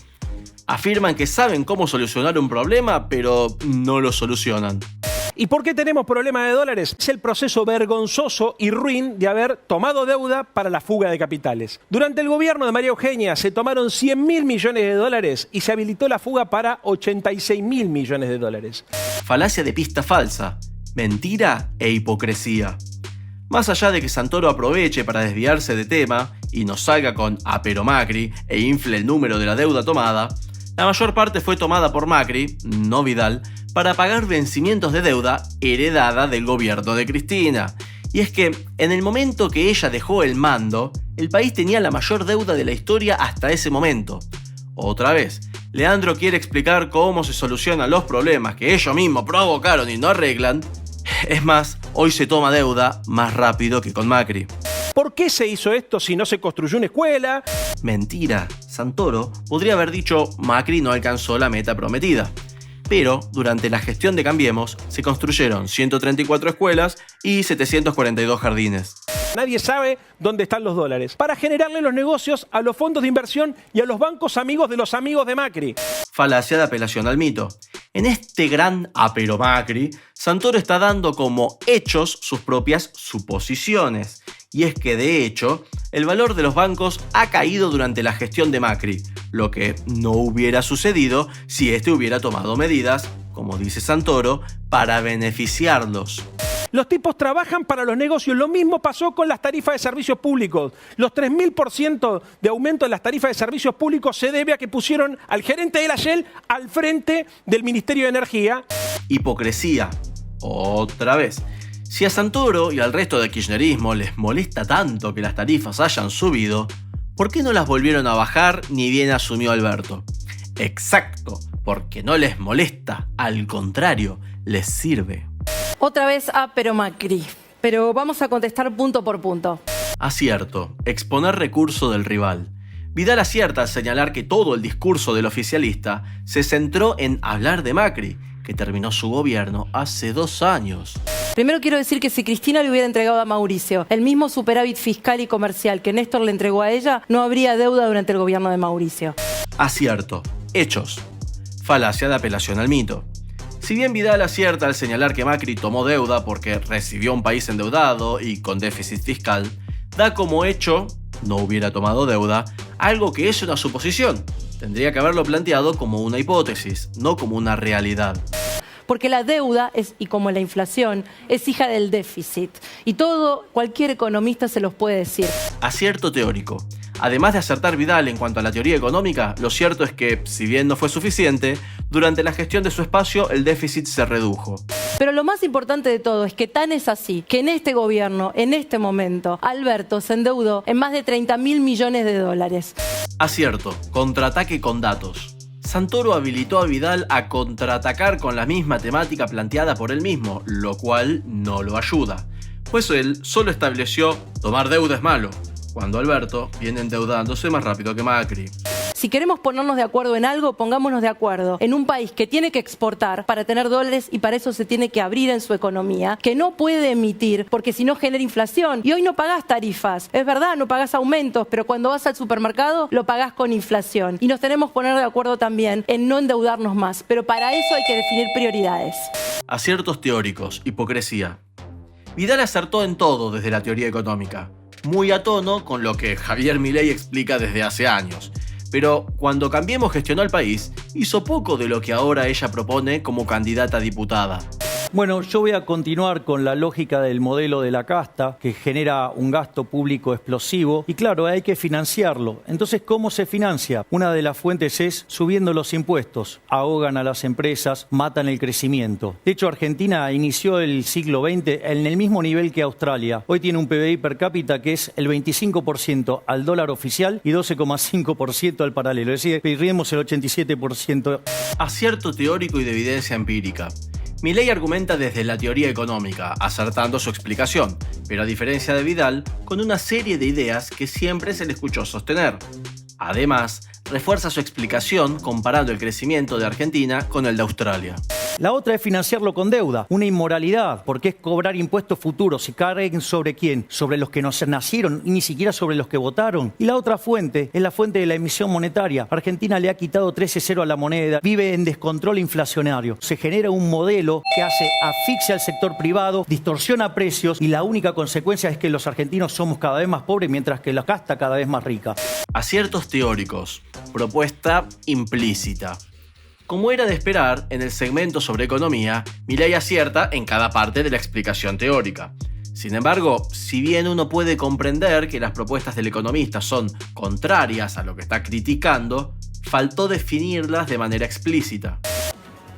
Afirman que saben cómo solucionar un problema, pero no lo solucionan. ¿Y por qué tenemos problema de dólares? Es el proceso vergonzoso y ruin de haber tomado deuda para la fuga de capitales. Durante el gobierno de María Eugenia se tomaron 100.000 millones de dólares y se habilitó la fuga para 86.000 millones de dólares. Falacia de pista falsa, mentira e hipocresía. Más allá de que Santoro aproveche para desviarse de tema y nos salga con pero Macri e infle el número de la deuda tomada, la mayor parte fue tomada por Macri, no Vidal, para pagar vencimientos de deuda heredada del gobierno de Cristina. Y es que, en el momento que ella dejó el mando, el país tenía la mayor deuda de la historia hasta ese momento. Otra vez, Leandro quiere explicar cómo se solucionan los problemas que ellos mismos provocaron y no arreglan. Es más, hoy se toma deuda más rápido que con Macri. ¿Por qué se hizo esto si no se construyó una escuela? Mentira, Santoro podría haber dicho Macri no alcanzó la meta prometida. Pero durante la gestión de Cambiemos se construyeron 134 escuelas y 742 jardines. Nadie sabe dónde están los dólares para generarle los negocios a los fondos de inversión y a los bancos amigos de los amigos de Macri. Falacia de apelación al mito. En este gran apero Macri, Santoro está dando como hechos sus propias suposiciones. Y es que, de hecho, el valor de los bancos ha caído durante la gestión de Macri, lo que no hubiera sucedido si este hubiera tomado medidas, como dice Santoro, para beneficiarlos. Los tipos trabajan para los negocios. Lo mismo pasó con las tarifas de servicios públicos. Los 3000% de aumento de las tarifas de servicios públicos se debe a que pusieron al gerente de la Shell al frente del Ministerio de Energía. Hipocresía. Otra vez. Si a Santoro y al resto del kirchnerismo les molesta tanto que las tarifas hayan subido, ¿por qué no las volvieron a bajar ni bien asumió Alberto? Exacto, porque no les molesta, al contrario, les sirve. Otra vez pero Macri. Pero vamos a contestar punto por punto. Acierto, exponer recurso del rival. Vidal acierta al señalar que todo el discurso del oficialista se centró en hablar de Macri, que terminó su gobierno hace 2 años. Primero quiero decir que si Cristina le hubiera entregado a Mauricio el mismo superávit fiscal y comercial que Néstor le entregó a ella, no habría deuda durante el gobierno de Mauricio. Acierto, hechos. Falacia de apelación al mito. Si bien Vidal acierta al señalar que Macri tomó deuda porque recibió un país endeudado y con déficit fiscal, da como hecho, no hubiera tomado deuda, algo que es una suposición. Tendría que haberlo planteado como una hipótesis, no como una realidad. Porque la deuda, y como la inflación, es hija del déficit. Y cualquier economista se los puede decir. Acierto teórico. Además de acertar Vidal en cuanto a la teoría económica, lo cierto es que, si bien no fue suficiente, durante la gestión de su espacio el déficit se redujo. Pero lo más importante de todo es que tan es así que en este gobierno, en este momento, Alberto se endeudó en más de 30.000 millones de dólares. Acierto, contraataque con datos. Santoro habilitó a Vidal a contraatacar con la misma temática planteada por él mismo, lo cual no lo ayuda. Pues él solo estableció tomar deuda es malo, cuando Alberto viene endeudándose más rápido que Macri. Si queremos ponernos de acuerdo en algo, pongámonos de acuerdo en un país que tiene que exportar para tener dólares y para eso se tiene que abrir en su economía, que no puede emitir porque si no genera inflación. Y hoy no pagás tarifas, es verdad, no pagás aumentos, pero cuando vas al supermercado lo pagás con inflación. Y nos tenemos que poner de acuerdo también en no endeudarnos más, pero para eso hay que definir prioridades. Aciertos teóricos, hipocresía. Vidal acertó en todo desde la teoría económica, muy a tono con lo que Javier Milei explica desde hace años. Pero cuando Cambiemos gestionó el país, hizo poco de lo que ahora ella propone como candidata a diputada. Bueno, yo voy a continuar con la lógica del modelo de la casta, que genera un gasto público explosivo y claro, hay que financiarlo. Entonces, ¿cómo se financia? Una de las fuentes es subiendo los impuestos. Ahogan a las empresas, matan el crecimiento. De hecho, Argentina inició el siglo XX en el mismo nivel que Australia. Hoy tiene un PBI per cápita que es el 25% al dólar oficial y 12,5% al paralelo. Es decir, perdimos el 87%. Acierto teórico y de evidencia empírica. Milei argumenta desde la teoría económica, acertando su explicación, pero a diferencia de Vidal, con una serie de ideas que siempre se le escuchó sostener. Además, refuerza su explicación comparando el crecimiento de Argentina con el de Australia. La otra es financiarlo con deuda, una inmoralidad, porque es cobrar impuestos futuros y carguen sobre quién, sobre los que nos nacieron y ni siquiera sobre los que votaron. Y la otra fuente es la fuente de la emisión monetaria. Argentina le ha quitado 13-0 a la moneda, vive en descontrol inflacionario. Se genera un modelo que hace asfixia al sector privado, distorsiona precios y la única consecuencia es que los argentinos somos cada vez más pobres mientras que la casta cada vez más rica. Aciertos teóricos, propuesta implícita. Como era de esperar, en el segmento sobre economía, Milei acierta en cada parte de la explicación teórica. Sin embargo, si bien uno puede comprender que las propuestas del economista son contrarias a lo que está criticando, faltó definirlas de manera explícita.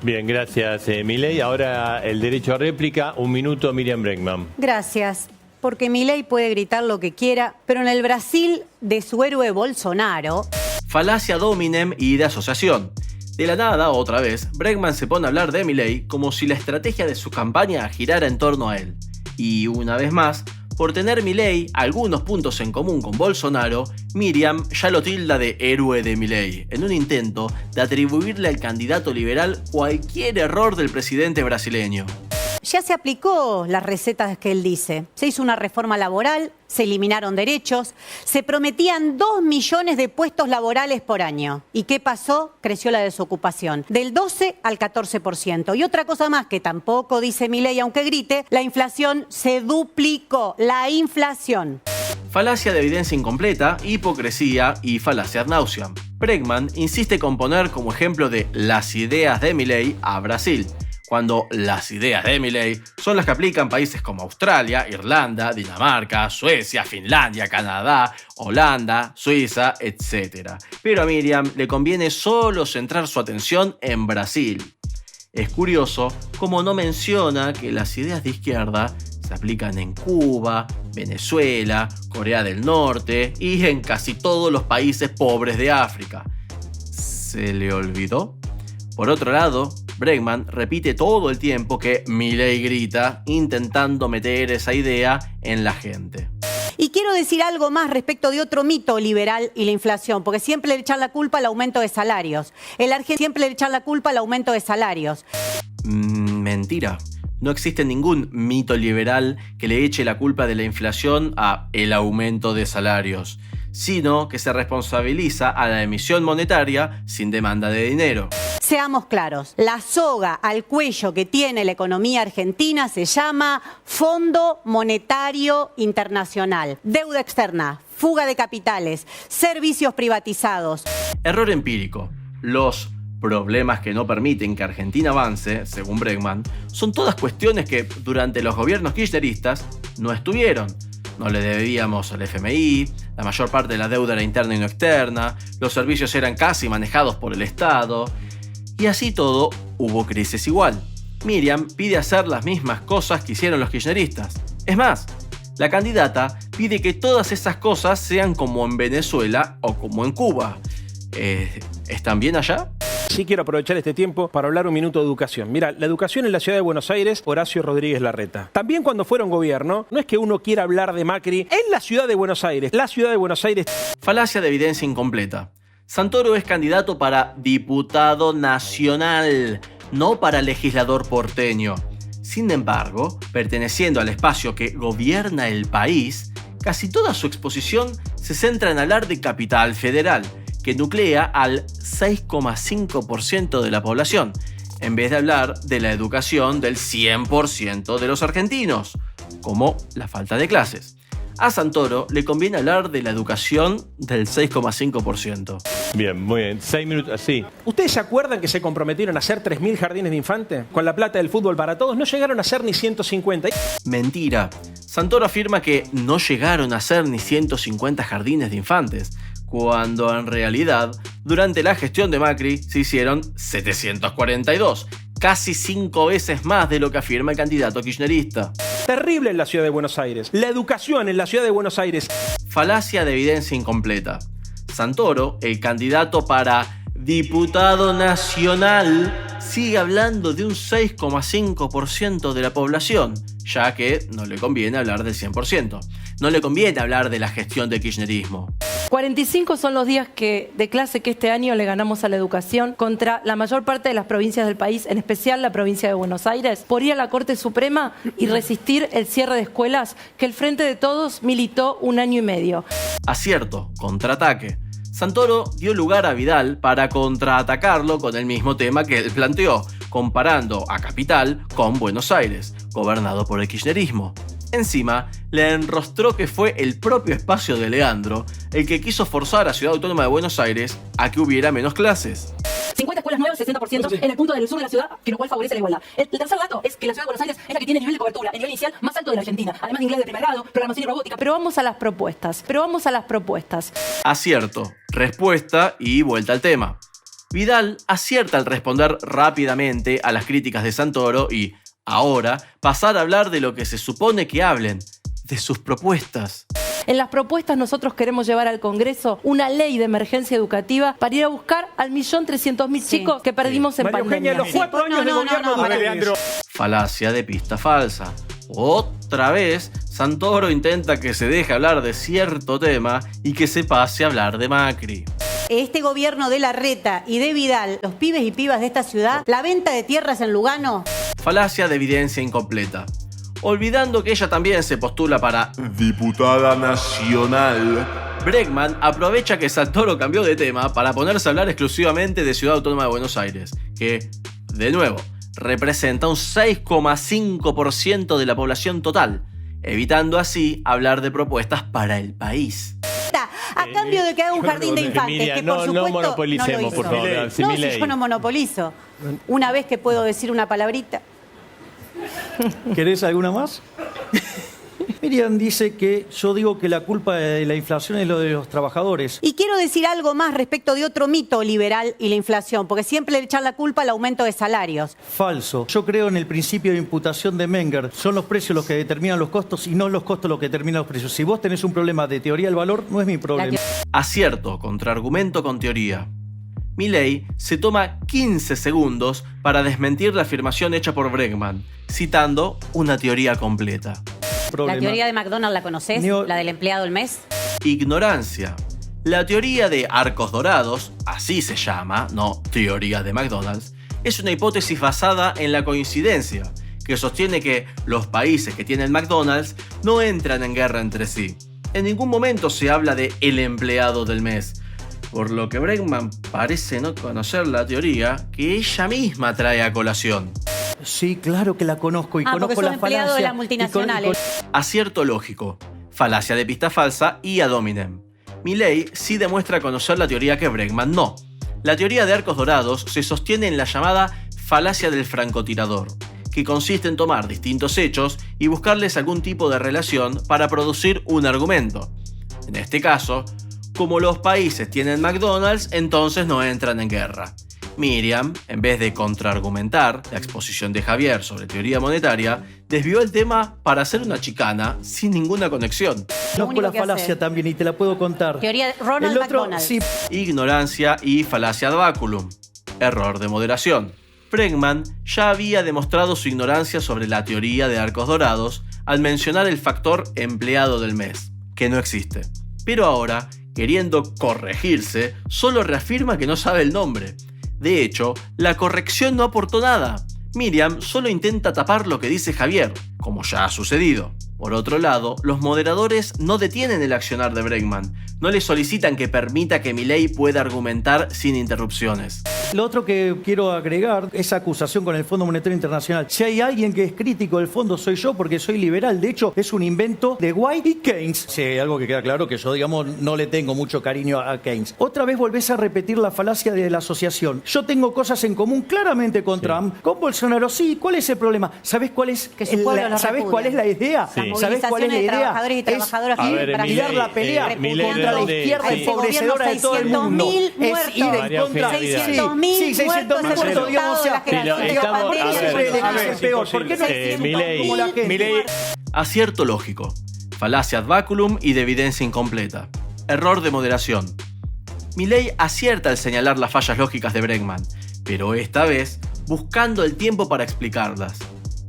Bien, gracias Milei. Ahora el derecho a réplica, 1 minuto, Miriam Bregman. Gracias. Porque Milei puede gritar lo que quiera, pero en el Brasil de su héroe Bolsonaro... Falacia dominem y de asociación. De la nada, otra vez, Bregman se pone a hablar de Milei como si la estrategia de su campaña girara en torno a él. Y una vez más, por tener Milei algunos puntos en común con Bolsonaro, Miriam ya lo tilda de héroe de Milei, en un intento de atribuirle al candidato liberal cualquier error del presidente brasileño. Ya se aplicó las recetas que él dice. Se hizo una reforma laboral, se eliminaron derechos, se prometían 2 millones de puestos laborales por año. ¿Y qué pasó? Creció la desocupación, del 12 al 14%. Y otra cosa más que tampoco dice Milei, aunque grite, la inflación se duplicó, la inflación. Falacia de evidencia incompleta, hipocresía y falacia ad nauseam. Bregman insiste con poner como ejemplo de las ideas de Milei a Brasil, cuando las ideas de Milei son las que aplican países como Australia, Irlanda, Dinamarca, Suecia, Finlandia, Canadá, Holanda, Suiza, etc. Pero a Miriam le conviene solo centrar su atención en Brasil. Es curioso cómo no menciona que las ideas de izquierda se aplican en Cuba, Venezuela, Corea del Norte y en casi todos los países pobres de África. ¿Se le olvidó? Por otro lado, Bregman repite todo el tiempo que Milei grita, intentando meter esa idea en la gente. Y quiero decir algo más respecto de otro mito liberal y la inflación, porque siempre le echan la culpa al aumento de salarios. El argentino siempre le echan la culpa al aumento de salarios. Mentira. No existe ningún mito liberal que le eche la culpa de la inflación a el aumento de salarios, sino que se responsabiliza a la emisión monetaria sin demanda de dinero. Seamos claros, la soga al cuello que tiene la economía argentina se llama Fondo Monetario Internacional, deuda externa, fuga de capitales, servicios privatizados. Error empírico. Los problemas que no permiten que Argentina avance, según Bregman, son todas cuestiones que durante los gobiernos kirchneristas no estuvieron. No le debíamos al FMI, la mayor parte de la deuda era interna y no externa, los servicios eran casi manejados por el Estado, y así todo hubo crisis igual. Miriam pide hacer las mismas cosas que hicieron los kirchneristas. Es más, la candidata pide que todas esas cosas sean como en Venezuela o como en Cuba. ¿Están bien allá? Sí quiero aprovechar este tiempo para hablar un minuto de educación. Mira, la educación en la ciudad de Buenos Aires, Horacio Rodríguez Larreta. También cuando fueron gobierno, no es que uno quiera hablar de Macri en la ciudad de Buenos Aires. La ciudad de Buenos Aires... Falacia de evidencia incompleta. Santoro es candidato para diputado nacional, no para legislador porteño. Sin embargo, perteneciendo al espacio que gobierna el país, casi toda su exposición se centra en hablar de Capital Federal, que nuclea al 6,5% de la población, en vez de hablar de la educación del 100% de los argentinos, como la falta de clases. A Santoro le conviene hablar de la educación del 6,5%. Bien, muy bien. 6 minutos, así. ¿Ustedes se acuerdan que se comprometieron a hacer 3.000 jardines de infante? Con la plata del fútbol para todos, no llegaron a hacer ni 150. Mentira. Santoro afirma que no llegaron a hacer ni 150 jardines de infantes, cuando en realidad, durante la gestión de Macri, se hicieron 742, casi 5 veces más de lo que afirma el candidato kirchnerista. Terrible en la ciudad de Buenos Aires. La educación en la ciudad de Buenos Aires. Falacia de evidencia incompleta. Santoro, el candidato para diputado nacional, sigue hablando de un 6,5% de la población, ya que no le conviene hablar del 100%. No le conviene hablar de la gestión del kirchnerismo. 45 son los días de clase que este año le ganamos a la educación contra la mayor parte de las provincias del país, en especial la provincia de Buenos Aires, por ir a la Corte Suprema y resistir el cierre de escuelas que el Frente de Todos militó 1 año y medio. Acierto, contraataque. Santoro dio lugar a Vidal para contraatacarlo con el mismo tema que él planteó, comparando a Capital con Buenos Aires, gobernado por el kirchnerismo. Encima, le enrostró que fue el propio espacio de Leandro el que quiso forzar a Ciudad Autónoma de Buenos Aires a que hubiera menos clases. 50 escuelas nuevas, 60% en el punto del sur de la ciudad, que lo cual favorece la igualdad. El tercer dato es que la ciudad de Buenos Aires es la que tiene el nivel de cobertura, el nivel inicial más alto de la Argentina, además de inglés de primer grado, programación y robótica. Pero vamos a las propuestas. Acierto, respuesta y vuelta al tema. Vidal acierta al responder rápidamente a las críticas de Santoro y, ahora, pasar a hablar de lo que se supone que hablen, de sus propuestas. En las propuestas nosotros queremos llevar al Congreso una ley de emergencia educativa para ir a buscar al 1.300.000 chicos que perdimos en María pandemia. Eugenia, los 4 años de gobierno de ustedes. Falacia de pista falsa. Otra vez, Santoro intenta que se deje hablar de cierto tema y que se pase a hablar de Macri. Este gobierno de Larreta y de Vidal, los pibes y pibas de esta ciudad, la venta de tierras en Lugano. Falacia de evidencia incompleta. Olvidando que ella también se postula para diputada nacional. Bregman aprovecha que Santoro cambió de tema para ponerse a hablar exclusivamente de Ciudad Autónoma de Buenos Aires, que, de nuevo, representa un 6,5% de la población total, evitando así hablar de propuestas para el país. A cambio de que haga un jardín de infantes, Miriam, que por supuesto no monopolicemos, no lo hizo. por favor. No, si yo no monopolizo. Una vez que puedo decir una palabrita. ¿Querés alguna más? Miriam dice que yo digo que la culpa de la inflación es lo de los trabajadores. Y quiero decir algo más respecto de otro mito liberal y la inflación, porque siempre le echan la culpa al aumento de salarios. Falso. Yo creo en el principio de imputación de Menger. Son los precios los que determinan los costos y no los costos los que determinan los precios. Si vos tenés un problema de teoría del valor, no es mi problema. Acierto, contraargumento con teoría. Milei se toma 15 segundos para desmentir la afirmación hecha por Bregman, citando una teoría completa. ¿La teoría de McDonald's la conocés? ¿La del empleado del mes? Ignorancia. La teoría de arcos dorados, así se llama, no teoría de McDonald's, es una hipótesis basada en la coincidencia, que sostiene que los países que tienen McDonald's no entran en guerra entre sí. En ningún momento se habla de el empleado del mes, por lo que Bregman parece no conocer la teoría que ella misma trae a colación. Sí, claro que la conozco y conozco la empleado de falacia. las multinacionales. Acierto lógico, falacia de pista falsa y ad hominem. Milei sí demuestra conocer la teoría que Bregman no. La teoría de arcos dorados se sostiene en la llamada falacia del francotirador, que consiste en tomar distintos hechos y buscarles algún tipo de relación para producir un argumento. En este caso, como los países tienen McDonald's, entonces no entran en guerra. Miriam, en vez de contraargumentar la exposición de Javier sobre teoría monetaria, desvió el tema para hacer una chicana sin ninguna conexión. Conozco la falacia también y te la puedo contar. Teoría de Ronald McDonald. Sí. Ignorancia y falacia ad baculum. Error de moderación. Bregman ya había demostrado su ignorancia sobre la teoría de arcos dorados al mencionar el factor empleado del mes, que no existe. Pero ahora, queriendo corregirse, solo reafirma que no sabe el nombre. De hecho, la corrección no aportó nada. Miriam solo intenta tapar lo que dice Javier, como ya ha sucedido. Por otro lado, los moderadores no detienen el accionar de Bregman, no le solicitan que permita que Milei pueda argumentar sin interrupciones. Lo otro que quiero agregar, esa acusación con el Fondo Monetario Internacional. Si hay alguien que es crítico del fondo, soy yo, porque soy liberal. De hecho, es un invento de White y Keynes. Sí, hay algo que queda claro, que yo, digamos, no le tengo mucho cariño a Keynes. Otra vez volvés a repetir la falacia de la asociación. Yo tengo cosas en común claramente con Trump, con Bolsonaro. Sí, ¿cuál es el problema? ¿Sabes cuál es, ¿sabes cuál es la idea? Sí. ¿Sabes cuál es la idea? Trabajadores y trabajadoras es dar la pelea contra la izquierda empobrecedora de todo el mundo. Es ir en contra. 600.000 muertos, digamos, o sea, peor. ¿Por qué no Milei. Acierto lógico. Falacia ad baculum y de evidencia incompleta. Error de moderación. Milei acierta al señalar las fallas lógicas de Bregman, pero esta vez buscando el tiempo para explicarlas.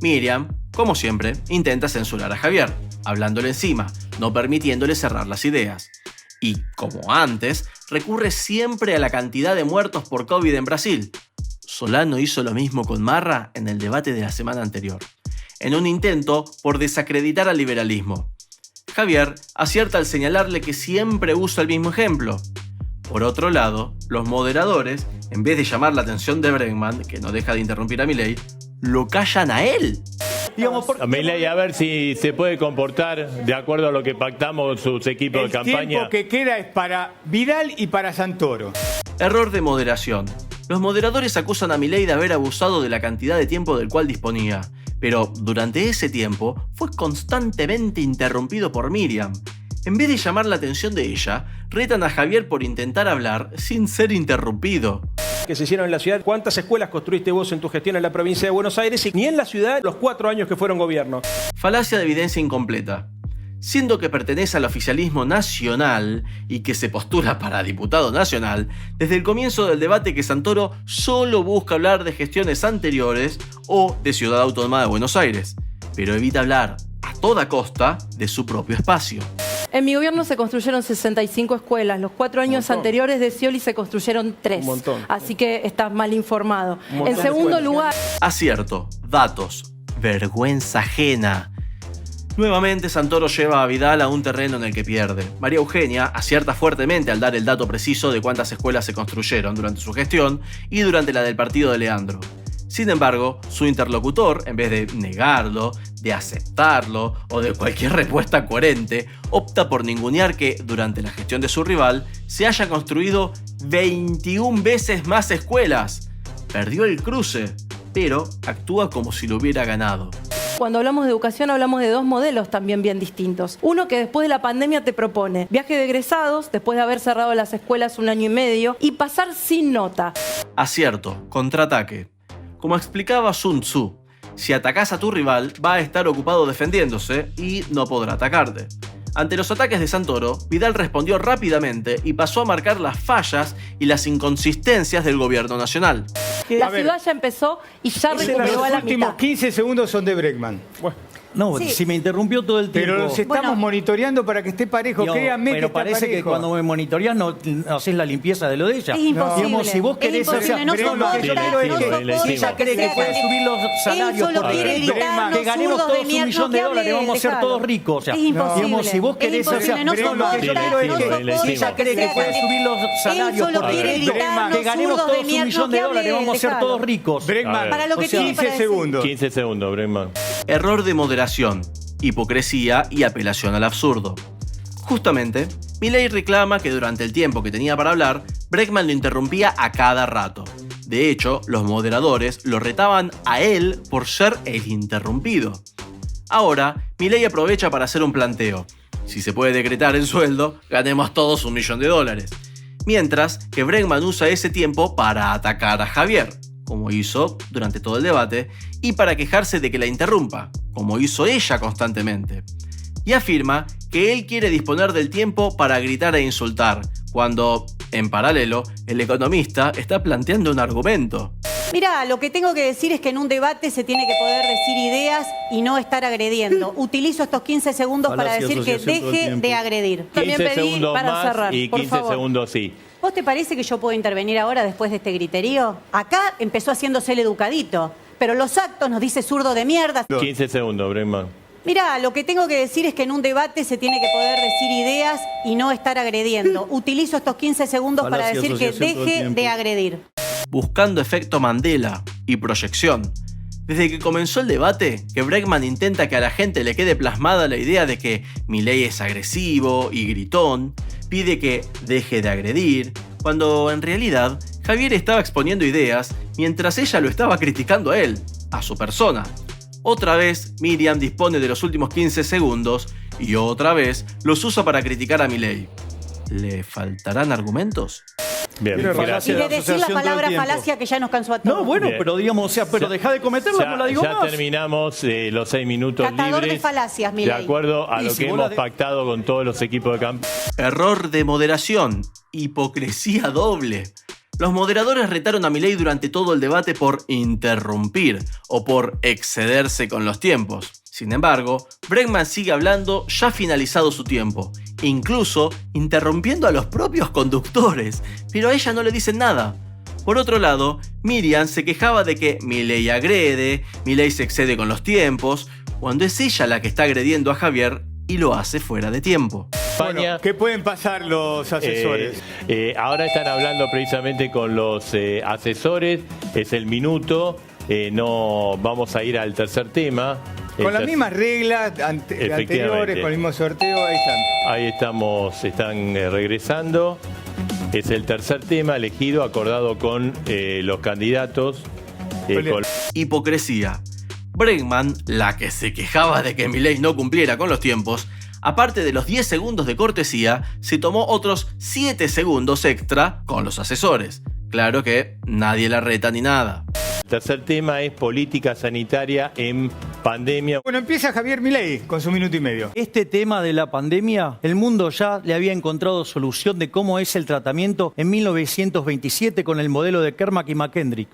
Miriam, como siempre, intenta censurar a Javier, hablándole encima, no permitiéndole cerrar las ideas. Y, como antes, recurre siempre a la cantidad de muertos por COVID en Brasil. Solano hizo lo mismo con Marra en el debate de la semana anterior, en un intento por desacreditar al liberalismo. Javier acierta al señalarle que siempre usa el mismo ejemplo. Por otro lado, los moderadores, en vez de llamar la atención de Bregman, que no deja de interrumpir a Milei, lo callan a él. Milei, a ver si se puede comportar de acuerdo a lo que pactamos sus equipos de campaña. El tiempo que queda es para Vidal y para Santoro. Error de moderación. Los moderadores acusan a Milei de haber abusado de la cantidad de tiempo del cual disponía, pero durante ese tiempo fue constantemente interrumpido por Miriam. En vez de llamar la atención de ella, retan a Javier por intentar hablar sin ser interrumpido. Que se hicieron en la ciudad. ¿Cuántas escuelas construiste vos en tu gestión en la provincia de Buenos Aires? Y ni en la ciudad los 4 años que fueron gobierno. Falacia de evidencia incompleta. Siendo que pertenece al oficialismo nacional y que se postula para diputado nacional, desde el comienzo del debate que Santoro solo busca hablar de gestiones anteriores o de Ciudad Autónoma de Buenos Aires, pero evita hablar a toda costa de su propio espacio. En mi gobierno se construyeron 65 escuelas. Los 4 años anteriores de Scioli se construyeron 3. Un montón. Así que estás mal informado. montón En de segundo escuelas. lugar... Acierto, datos, vergüenza ajena. Nuevamente Santoro lleva a Vidal a un terreno en el que pierde. María Eugenia acierta fuertemente al dar el dato preciso de cuántas escuelas se construyeron durante su gestión y durante la del partido de Leandro. Sin embargo, su interlocutor, en vez de negarlo, de aceptarlo o de cualquier respuesta coherente, opta por ningunear que, durante la gestión de su rival, se haya construido 21 veces más escuelas. Perdió el cruce, pero actúa como si lo hubiera ganado. Cuando hablamos de educación hablamos de 2 modelos también bien distintos. Uno que después de la pandemia te propone viaje de egresados, después de haber cerrado las escuelas 1 año y medio, y pasar sin nota. Acierto, contraataque. Como explicaba Sun Tzu, si atacás a tu rival, va a estar ocupado defendiéndose y no podrá atacarte. Ante los ataques de Santoro, Vidal respondió rápidamente y pasó a marcar las fallas y las inconsistencias del gobierno nacional. La A ver, ciudad ya empezó y ya recuperó a Los la últimos mitad. 15 segundos son de Bregman. No, Sí. si me interrumpió todo el tiempo. Pero los estamos Bueno. monitoreando para que esté parejo. Digo, Créanme que pero está parece parejo. que cuando me monitoreás no haces la limpieza de lo de ella. Es imposible. Digamos, si vos Es querés imposible, hacer- no pero lo que yo soporta, quiero es no que- soporta si ella cree que sea puede tan- subir los salarios Él solo por quiere que gritarnos, ganemos zurdos de todos mierda, $1 millón de no dólares, vamos a ser hable, todos dejalo. ricos. O sea, Es imposible. digamos, si vos Es querés imposible, hacer- no Pero lo que soporta, yo quiero es no que- soporta si ella cree que sea puede tan- subir los Él salarios solo por quiere Bregman, gritarnos, que ganemos zurdos de todos $1 mierda, millón de no dólares, vamos a ser dejalo. todos ricos. Bregman, Para lo que O sea, tiene para 15 decir. segundos. 15 segundos, Bregman. Error de moderación, hipocresía y apelación al absurdo. Justamente, Milei reclama que durante el tiempo que tenía para hablar, Bregman lo interrumpía a cada rato. De hecho, los moderadores lo retaban a él por ser el interrumpido. Ahora, Milei aprovecha para hacer un planteo. Si se puede decretar el sueldo, ganemos todos $1 millón. Mientras que Bregman usa ese tiempo para atacar a Javier, como hizo durante todo el debate, y para quejarse de que la interrumpa, como hizo ella constantemente. Y afirma que él quiere disponer del tiempo para gritar e insultar, cuando, en paralelo, el economista está planteando un argumento. Mirá, lo que tengo que decir es que en un debate se tiene que poder decir ideas y no estar agrediendo. Utilizo estos 15 segundos para Falacia, decir que asociación todo el deje tiempo. de agredir. También 15 pedí segundos para más cerrar, y por 15 favor. segundos sí. ¿Vos te parece que yo puedo intervenir ahora después de este griterío? Acá empezó haciéndose el educadito, pero los actos nos dice zurdo de mierda. 15 segundos, Bregman. Mirá, lo que tengo que decir es que en un debate se tiene que poder decir ideas y no estar agrediendo. Utilizo estos 15 segundos para Falacia, decir que asociación todo el deje tiempo. de agredir. Buscando efecto Mandela y proyección. Desde que comenzó el debate, que Bregman intenta que a la gente le quede plasmada la idea de que Milei es agresivo y gritón, pide que deje de agredir, cuando en realidad Javier estaba exponiendo ideas mientras ella lo estaba criticando a él, a su persona. Otra vez, Miriam dispone de los últimos 15 segundos y otra vez los usa para criticar a Milei. ¿Le faltarán argumentos? Bien, Tiene razón. Y gracias. de decir la asociación todo el palabra tiempo. falacia que ya nos cansó a todos. No, bueno, Bien. pero digamos, o sea, pero deja de cometerla, no la digo ya más. terminamos los 6 minutos Catador de libres. falacias, de Milei. acuerdo a Y lo si que vos la hemos de- pactado con todos los equipos de campo. Error de moderación, hipocresía doble. Los moderadores retaron a Milei durante todo el debate por interrumpir o por excederse con los tiempos. Sin embargo, Bregman sigue hablando ya finalizado su tiempo, incluso interrumpiendo a los propios conductores, pero a ella no le dicen nada. Por otro lado, Miriam se quejaba de que Milei agrede, Milei se excede con los tiempos, cuando es ella la que está agrediendo a Javier y lo hace fuera de tiempo. Bueno, España. ¿qué pueden pasar los asesores? Ahora están hablando precisamente con los asesores. Es el minuto. No vamos a ir al tercer tema. Con las El mismas reglas Efectivamente. anteriores, con el mismo sorteo, ahí están. Ahí estamos, están regresando. Es el tercer tema elegido, acordado con los candidatos. Ole. con- Hipocresía. Bregman, la que se quejaba de que Milei no cumpliera con los tiempos, aparte de los 10 segundos de cortesía, se tomó otros 7 segundos extra con los asesores. Claro que nadie la reta ni nada. El tercer tema es política sanitaria en pandemia. Bueno, empieza Javier Milei con su minuto y medio. Este tema de la pandemia, el mundo ya le había encontrado solución de cómo es el tratamiento en 1927 con el modelo de Kermak y McKendrick.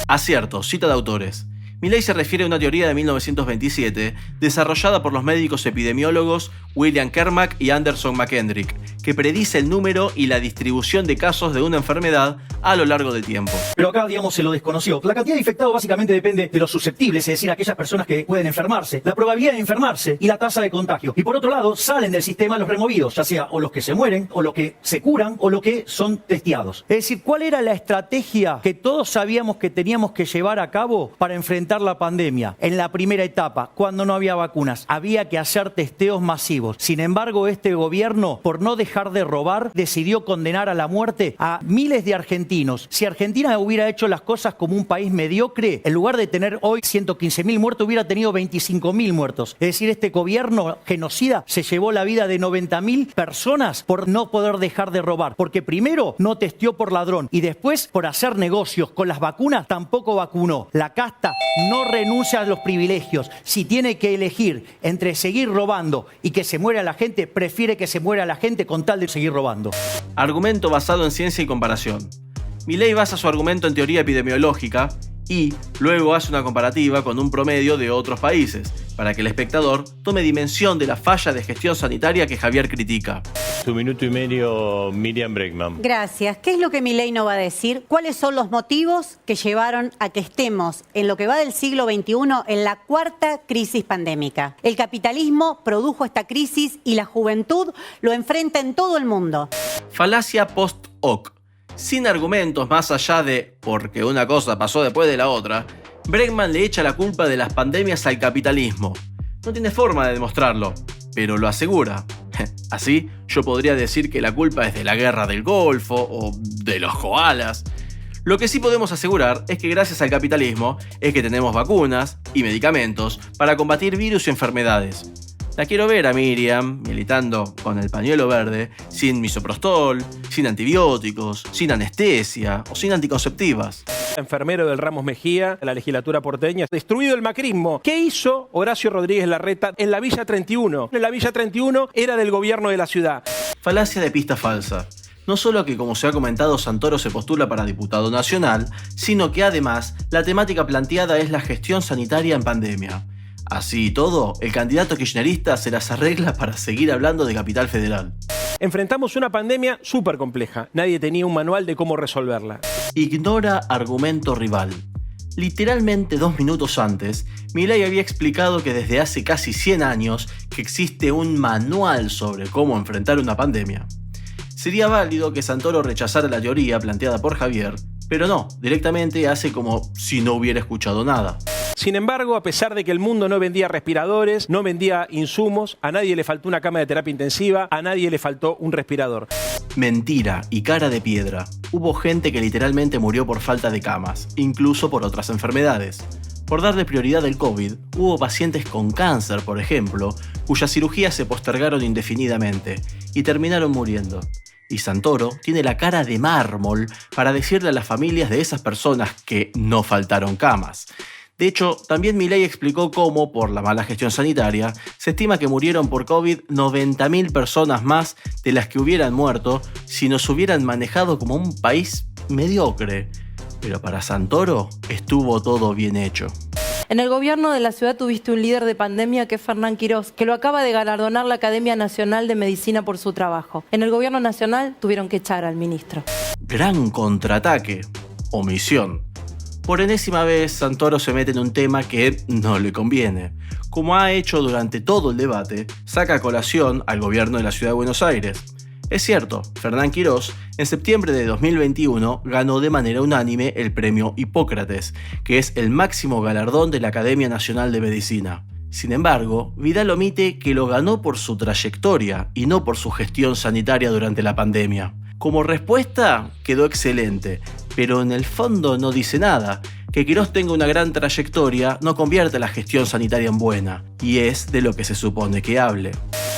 Acierto, cita de autores. Milei se refiere a una teoría de 1927 desarrollada por los médicos epidemiólogos William Kermak y Anderson McKendrick, que predice el número y la distribución de casos de una enfermedad a lo largo del tiempo. Pero acá, digamos, se lo desconoció. La cantidad de infectados básicamente depende de los susceptibles, es decir, aquellas personas que pueden enfermarse, la probabilidad de enfermarse y la tasa de contagio. Y por otro lado, salen del sistema los removidos, ya sea o los que se mueren, o los que se curan, o los que son testeados. Es decir, ¿cuál era la estrategia que todos sabíamos que teníamos que llevar a cabo para enfrentar la pandemia? En la primera etapa, cuando no había vacunas, había que hacer testeos masivos. Sin embargo, este gobierno, por no dejar de robar, decidió condenar a la muerte a miles de argentinos. Si Argentina hubiera hecho las cosas como un país mediocre, en lugar de tener hoy 115.000 muertos, hubiera tenido 25.000 muertos. Es decir, este gobierno genocida se llevó la vida de 90.000 personas por no poder dejar de robar. Porque primero no testeó por ladrón y después, por hacer negocios con las vacunas, tampoco vacunó. La casta no renuncia a los privilegios. Si tiene que elegir entre seguir robando y que se muera la gente, prefiere que se muera la gente con tal de seguir robando. Argumento basado en ciencia y comparación. Milei basa su argumento en teoría epidemiológica y luego hace una comparativa con un promedio de otros países, para que el espectador tome dimensión de la falla de gestión sanitaria que Javier critica. Su minuto y medio, Miriam Bregman. Gracias. ¿Qué es lo que Milei no va a decir? ¿Cuáles son los motivos que llevaron a que estemos en lo que va del siglo XXI en la cuarta crisis pandémica? El capitalismo produjo esta crisis y la juventud lo enfrenta en todo el mundo. Falacia post hoc. Sin argumentos más allá de porque una cosa pasó después de la otra, Bregman le echa la culpa de las pandemias al capitalismo. No tiene forma de demostrarlo, pero lo asegura. Así, yo podría decir que la culpa es de la guerra del Golfo o de los koalas. Lo que sí podemos asegurar es que gracias al capitalismo es que tenemos vacunas y medicamentos para combatir virus y enfermedades. La quiero ver a Miriam militando con el pañuelo verde, sin misoprostol, sin antibióticos, sin anestesia o sin anticonceptivas. Enfermero del Ramos Mejía, de la legislatura porteña, destruido el macrismo. ¿Qué hizo Horacio Rodríguez Larreta en la Villa 31? En la Villa 31 era del gobierno de la ciudad. Falacia de pista falsa. No solo que, como se ha comentado, Santoro se postula para diputado nacional, sino que además la temática planteada es la gestión sanitaria en pandemia. Así y todo, el candidato kirchnerista se las arregla para seguir hablando de Capital Federal. Enfrentamos una pandemia súper compleja. Nadie tenía un manual de cómo resolverla. Ignora argumento rival. Literalmente 2 minutos antes, Milei había explicado que desde hace casi 100 años que existe un manual sobre cómo enfrentar una pandemia. Sería válido que Santoro rechazara la teoría planteada por Javier, pero no, directamente hace como si no hubiera escuchado nada. Sin embargo, a pesar de que el mundo no vendía respiradores, no vendía insumos, a nadie le faltó una cama de terapia intensiva, a nadie le faltó un respirador. Mentira y cara de piedra. Hubo gente que literalmente murió por falta de camas, incluso por otras enfermedades. Por darle prioridad al COVID, hubo pacientes con cáncer, por ejemplo, cuyas cirugías se postergaron indefinidamente y terminaron muriendo. Y Santoro tiene la cara de mármol para decirle a las familias de esas personas que no faltaron camas. De hecho, también Milei explicó cómo, por la mala gestión sanitaria, se estima que murieron por COVID 90.000 personas más de las que hubieran muerto si nos hubieran manejado como un país mediocre. Pero para Santoro estuvo todo bien hecho. En el gobierno de la ciudad tuviste un líder de pandemia que es Fernán Quirós, que lo acaba de galardonar la Academia Nacional de Medicina por su trabajo. En el gobierno nacional tuvieron que echar al ministro. Gran contraataque. Omisión. Por enésima vez, Santoro se mete en un tema que no le conviene. Como ha hecho durante todo el debate, saca a colación al gobierno de la Ciudad de Buenos Aires. Es cierto, Fernán Quirós, en septiembre de 2021, ganó de manera unánime el premio Hipócrates, que es el máximo galardón de la Academia Nacional de Medicina. Sin embargo, Vidal omite que lo ganó por su trayectoria y no por su gestión sanitaria durante la pandemia. Como respuesta, quedó excelente, pero en el fondo no dice nada. Que Quirós tenga una gran trayectoria no convierte la gestión sanitaria en buena, y es de lo que se supone que hable.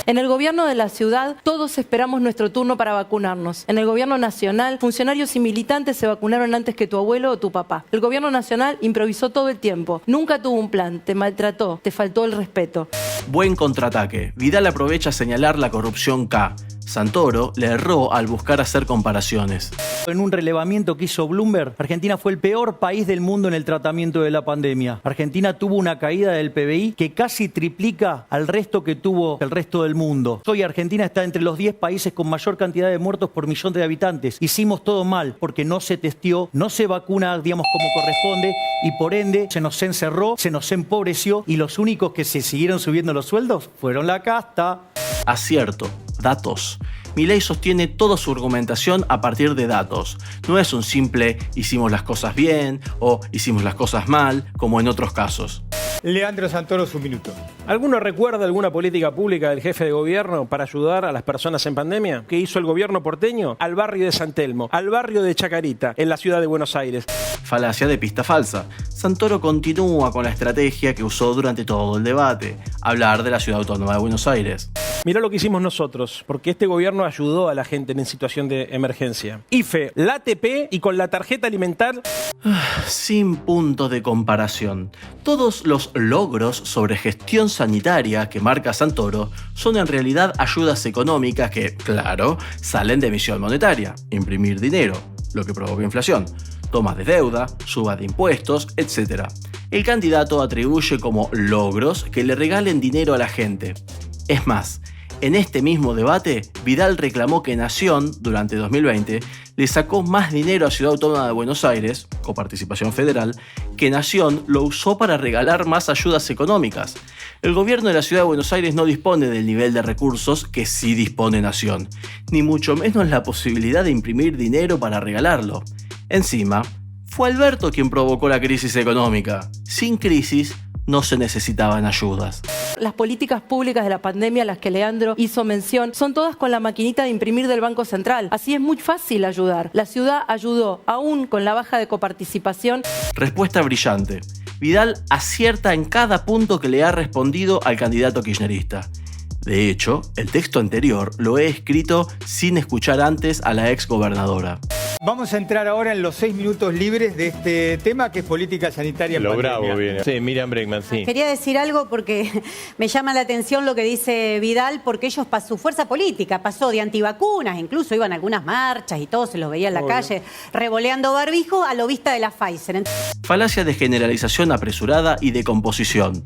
En el gobierno de la ciudad, todos esperamos nuestro turno para vacunarnos. En el gobierno nacional, funcionarios y militantes se vacunaron antes que tu abuelo o tu papá. El gobierno nacional improvisó todo el tiempo. Nunca tuvo un plan, te maltrató, te faltó el respeto. Buen contraataque. Vidal aprovecha a señalar la corrupción K. Santoro le erró al buscar hacer comparaciones. En un relevamiento que hizo Bloomberg, Argentina fue el peor país del mundo en el tratamiento de la pandemia. Argentina tuvo una caída del PBI que casi triplica al resto que tuvo el resto del mundo. Hoy Argentina está entre los 10 países con mayor cantidad de muertos por millón de habitantes. Hicimos todo mal porque no se testeó, no se vacuna, digamos, como corresponde y por ende se nos encerró, se nos empobreció y los únicos que se siguieron subiendo los sueldos fueron la casta. Acierto. Datos. Milei sostiene toda su argumentación a partir de datos. No es un simple hicimos las cosas bien o hicimos las cosas mal, como en otros casos. Leandro Santoro, su minuto. ¿Alguno recuerda alguna política pública del jefe de gobierno para ayudar a las personas en pandemia? ¿Qué hizo el gobierno porteño? Al barrio de San Telmo, al barrio de Chacarita, en la ciudad de Buenos Aires. Falacia de pista falsa. Santoro continúa con la estrategia que usó durante todo el debate, hablar de la ciudad autónoma de Buenos Aires. Mirá lo que hicimos nosotros, porque este gobierno ayudó a la gente en situación de emergencia. IFE, la ATP y con la tarjeta alimentar. Sin punto de comparación. Todos los logros sobre gestión sanitaria que marca Santoro son en realidad ayudas económicas que, claro, salen de emisión monetaria, imprimir dinero, lo que provoca inflación, tomas de deuda, suba de impuestos, etc. El candidato atribuye como logros que le regalen dinero a la gente. Es más, en este mismo debate, Vidal reclamó que Nación, durante 2020, le sacó más dinero a Ciudad Autónoma de Buenos Aires, coparticipación federal, que Nación lo usó para regalar más ayudas económicas. El gobierno de la Ciudad de Buenos Aires no dispone del nivel de recursos que sí dispone Nación, ni mucho menos la posibilidad de imprimir dinero para regalarlo. Encima, fue Alberto quien provocó la crisis económica. Sin crisis, no se necesitaban ayudas. Las políticas públicas de la pandemia a las que Leandro hizo mención son todas con la maquinita de imprimir del Banco Central. Así es muy fácil ayudar. La ciudad ayudó, aún con la baja de coparticipación. Respuesta brillante. Vidal acierta en cada punto que le ha respondido al candidato kirchnerista. De hecho, el texto anterior lo he escrito sin escuchar antes a la ex gobernadora. Vamos a entrar ahora en los 6 minutos libres de este tema que es política sanitaria en Lo pandemia. bravo viene. Sí, Miriam Bregman, sí. Quería decir algo porque me llama la atención lo que dice Vidal, porque ellos, su fuerza política pasó de antivacunas, incluso iban a algunas marchas y todo, se los veía en la calle, revoleando barbijo a lo vista de la Pfizer. Falacia de generalización apresurada y de composición.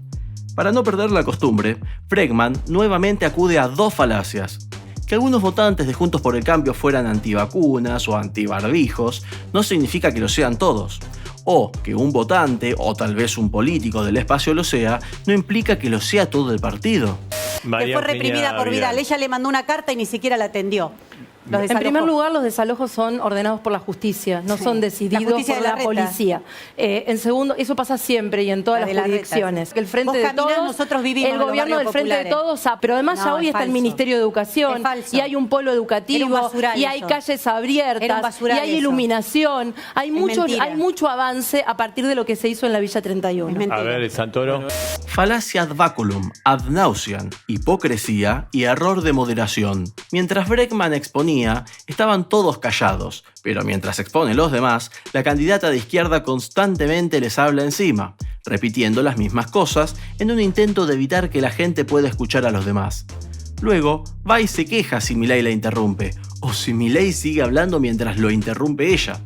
Para no perder la costumbre, Bregman nuevamente acude a dos falacias. Que algunos votantes de Juntos por el Cambio fueran antivacunas o antibarbijos no significa que lo sean todos. O que un votante, o tal vez un político del espacio lo sea, no implica que lo sea todo el partido. Que fue reprimida por Vidal. Ella le mandó una carta y ni siquiera la atendió. En primer lugar, los desalojos son ordenados por la justicia, no son decididos por la policía. En segundo, eso pasa siempre y en todas las jurisdicciones. El Frente de Todos, nosotros vivimos el gobierno del Frente de Todos, pero además ya hoy está el Ministerio de Educación y hay un polo educativo y hay calles abiertas y hay iluminación. Hay mucho avance a partir de lo que se hizo en la Villa 31. A ver, Santoro. Falacia ad vaculum, ad nauseam, hipocresía y error de moderación. Mientras Bregman exponía, estaban todos callados, pero mientras expone los demás, la candidata de izquierda constantemente les habla encima, repitiendo las mismas cosas en un intento de evitar que la gente pueda escuchar a los demás. Luego, va y se queja si Milei la interrumpe, o si Milei sigue hablando mientras lo interrumpe ella.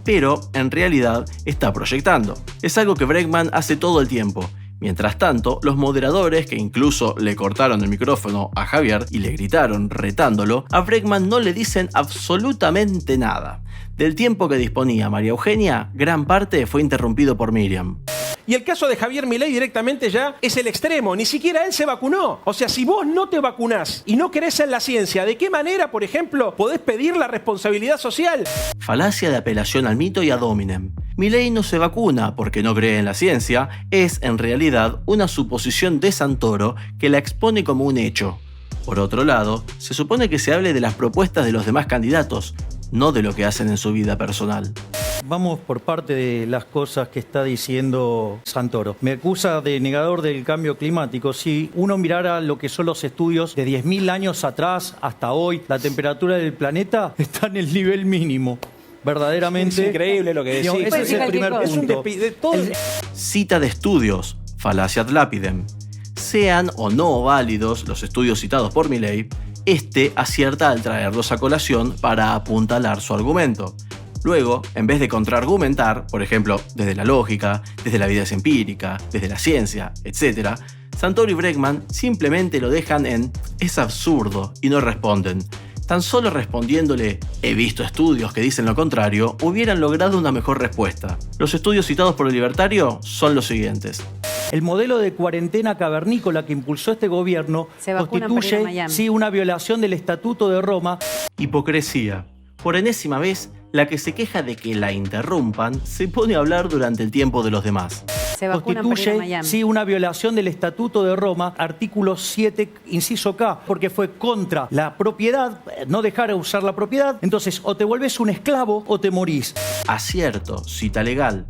Pero, en realidad, está proyectando. Es algo que Bregman hace todo el tiempo. Mientras tanto, los moderadores, que incluso le cortaron el micrófono a Javier y le gritaron retándolo, a Bregman no le dicen absolutamente nada. Del tiempo que disponía María Eugenia, gran parte fue interrumpido por Miriam. Y el caso de Javier Milei directamente ya es el extremo, ni siquiera él se vacunó. O sea, si vos no te vacunás y no crees en la ciencia, ¿de qué manera, por ejemplo, podés pedir la responsabilidad social? Falacia de apelación al mito y ad hominem. Milei no se vacuna porque no cree en la ciencia, es en realidad una suposición de Santoro que la expone como un hecho. Por otro lado, se supone que se hable de las propuestas de los demás candidatos, no de lo que hacen en su vida personal. Vamos por parte de las cosas que está diciendo Santoro. Me acusa de negador del cambio climático. Si uno mirara lo que son los estudios de 10.000 años atrás hasta hoy, la temperatura del planeta está en el nivel mínimo. Verdaderamente. Es increíble lo que decís. Ese es el primer punto. Cita de estudios, falacia ad lapidem. Sean o no válidos los estudios citados por Milei, este acierta al traerlos a colación para apuntalar su argumento. Luego, en vez de contraargumentar, por ejemplo, desde la lógica, desde la evidencia empírica, desde la ciencia, etc., Santoro y Bregman simplemente lo dejan en «es absurdo» y no responden. Tan solo respondiéndole «he visto estudios que dicen lo contrario», hubieran logrado una mejor respuesta. Los estudios citados por el libertario son los siguientes. El modelo de cuarentena cavernícola que impulsó este gobierno constituye, sí, una violación del Estatuto de Roma. Hipocresía. Por enésima vez, la que se queja de que la interrumpan se pone a hablar durante el tiempo de los demás. Constituye, sí, una violación del Estatuto de Roma, artículo 7, inciso K, porque fue contra la propiedad, no dejar de usar la propiedad. Entonces, o te vuelves un esclavo o te morís. Acierto, cita legal.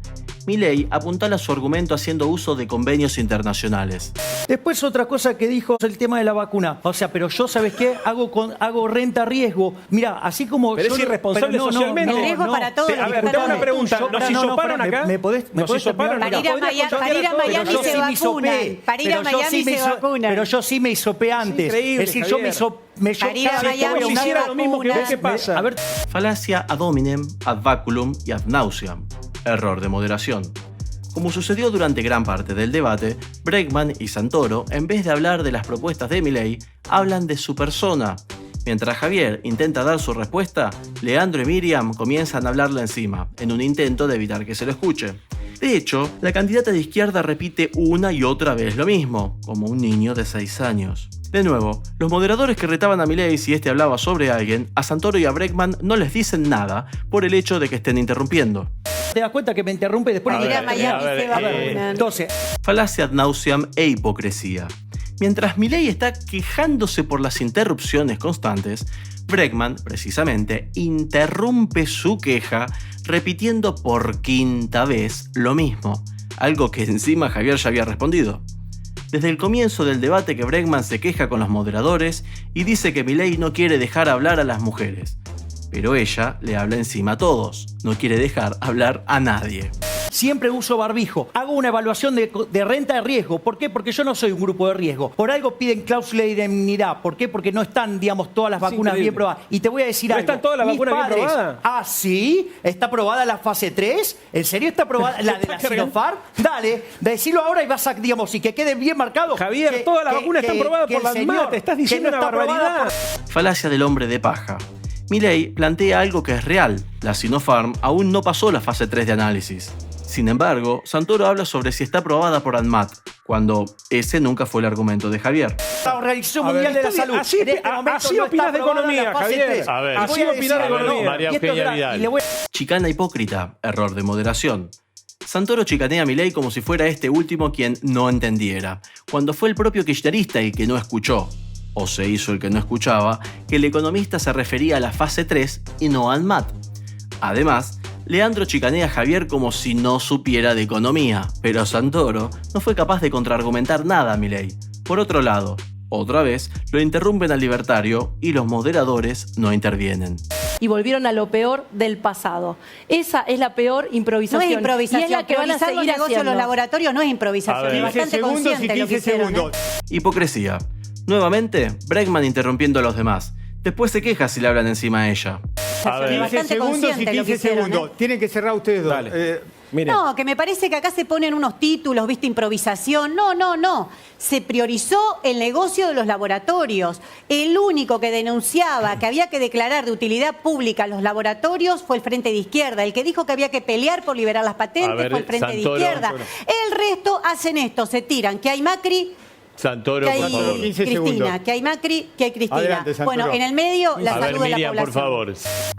Milei apuntala su argumento haciendo uso de convenios internacionales. Después otra cosa que dijo es el tema de la vacuna. O sea, pero yo, ¿sabes qué? Hago renta riesgo. Mira, así como... Pero es irresponsable socialmente. El riesgo para todos. A ver, te hago una pregunta. ¿Nos hisoparon acá? ¿Me podés para ir a Miami se vacunan. Para ir a Miami se vacunan. Pero yo sí me hisopé antes. Increíble, es decir, Javier. Para ir a Miami si hiciera lo mismo que vos, ¿qué pasa? A ver, Falacia ad hominem, ad baculum y ad nauseam. Error de moderación. Como sucedió durante gran parte del debate, Bregman y Santoro, en vez de hablar de las propuestas de Milei, hablan de su persona. Mientras Javier intenta dar su respuesta, Leandro y Miriam comienzan a hablarle encima, en un intento de evitar que se lo escuche. De hecho, la candidata de izquierda repite una y otra vez lo mismo, como un niño de 6 años. De nuevo, los moderadores que retaban a Milei si este hablaba sobre alguien, a Santoro y a Bregman no les dicen nada por el hecho de que estén interrumpiendo. te das cuenta que me interrumpe después. Entonces, falacia ad nauseam e hipocresía. Mientras Milei está quejándose por las interrupciones constantes, Bregman, precisamente, interrumpe su queja repitiendo por quinta vez lo mismo, algo que encima Javier ya había respondido. Desde el comienzo del debate que Bregman se queja con los moderadores y dice que Milei no quiere dejar hablar a las mujeres. Pero ella le habla encima a todos, no quiere dejar hablar a nadie. Siempre uso barbijo. Hago una evaluación de renta de riesgo. ¿Por qué? Porque yo no soy un grupo de riesgo. Por algo piden cláusula de indemnidad. ¿Por qué? Porque no están, digamos, todas las vacunas bien probadas. Y te voy a decir algo. ¿No están todas las vacunas bien probadas? Ah, ¿sí? ¿Está aprobada la fase 3? ¿En serio está aprobada la de la Sinopharm? Dale, decilo ahora y vas a, digamos, y que quede bien marcado. Javier, todas las vacunas están probadas por la ANMAT. Te estás diciendo una barbaridad. Falacia del hombre de paja. Milei plantea algo que es real. La Sinopharm aún no pasó la fase 3 de análisis. Sin embargo, Santoro habla sobre si está aprobada por ANMAT, cuando ese nunca fue el argumento de Javier. La Organización Mundial de la Salud. Así opinás de economía, Javier. Así opinás de economía. María Eugenia Vidal. Chicana hipócrita, error de moderación. Santoro chicanea a Milei como si fuera este último quien no entendiera, cuando fue el propio kirchnerista el que no escuchó, o se hizo el que no escuchaba, que el economista se refería a la fase 3 y no a ANMAT. Además, Leandro chicanea a Javier como si no supiera de economía, pero Santoro no fue capaz de contraargumentar nada a Milei. Por otro lado, otra vez, lo interrumpen al libertario y los moderadores no intervienen. Y volvieron a lo peor del pasado. Esa es la peor improvisación. No es improvisación. Y es la que van a Priorizar seguir los negocios haciendo. Los laboratorios no es improvisación. Es bastante consciente lo que hicieron. Hipocresía. Nuevamente, Bregman interrumpiendo a los demás. Después se queja si le hablan encima a ella. A ver, 15 segundos y 15 segundos. Tienen que cerrar ustedes dos. No, que me parece que acá se ponen unos títulos, ¿viste? Improvisación. No. Se priorizó el negocio de los laboratorios. El único que denunciaba que había que declarar de utilidad pública los laboratorios fue el Frente de Izquierda. El que dijo que había que pelear por liberar las patentes fue el Frente de Izquierda. El resto hacen esto, se tiran. Que hay Macri... Santoro, que hay por favor. Cristina, que hay Macri, que hay Cristina. Adelante, bueno, en el medio, la salud de la Miriam, población. por favor.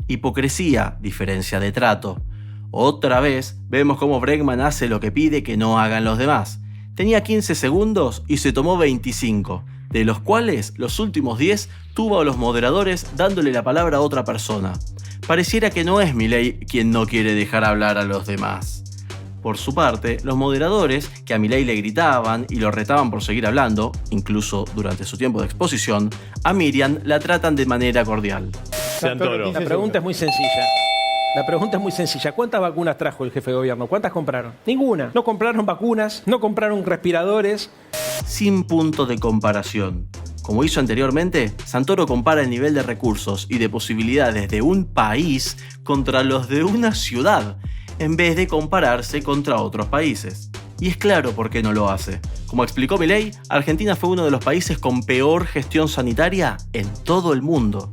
Hipocresía, diferencia de trato. Otra vez vemos cómo Bregman hace lo que pide que no hagan los demás. Tenía 15 segundos y se tomó 25, de los cuales los últimos 10 tuvo a los moderadores dándole la palabra a otra persona. pareciera que no es Milei quien no quiere dejar hablar a los demás. Por su parte, los moderadores, que a Milei le gritaban y lo retaban por seguir hablando, incluso durante su tiempo de exposición, a Miriam la tratan de manera cordial. Santoro. La pregunta es muy sencilla. ¿Cuántas vacunas trajo el jefe de gobierno? ¿Cuántas compraron? Ninguna. No compraron vacunas, no compraron respiradores. Sin punto de comparación. Como hizo anteriormente, Santoro compara el nivel de recursos y de posibilidades de un país contra los de una ciudad, en vez de compararse contra otros países. Y es claro por qué no lo hace. Como explicó Milei, Argentina fue uno de los países con peor gestión sanitaria en todo el mundo.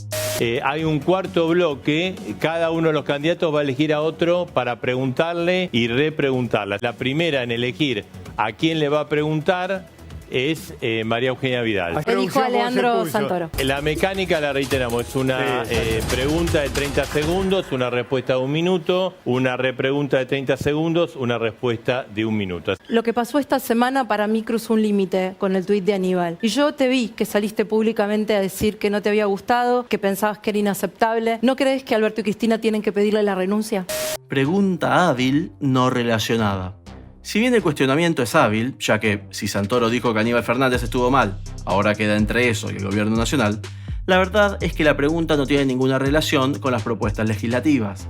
Hay un cuarto bloque, cada uno de los candidatos va a elegir a otro para preguntarle y repreguntarle. La primera en elegir a quién le va a preguntar es María Eugenia Vidal. Elijo a Leandro Santoro. La mecánica, la reiteramos, es una pregunta de 30 segundos, una respuesta de 1 minuto, una repregunta de 30 segundos, una respuesta de 1 minuto. Lo que pasó esta semana para mí cruzó un límite con el tuit de Aníbal. Y yo te vi que saliste públicamente a decir que no te había gustado, que pensabas que era inaceptable. ¿No crees que Alberto y Cristina tienen que pedirle la renuncia? Pregunta hábil, no relacionada. Si bien el cuestionamiento es hábil, ya que si Santoro dijo que Aníbal Fernández estuvo mal, ahora queda entre eso y el gobierno nacional, la verdad es que la pregunta no tiene ninguna relación con las propuestas legislativas.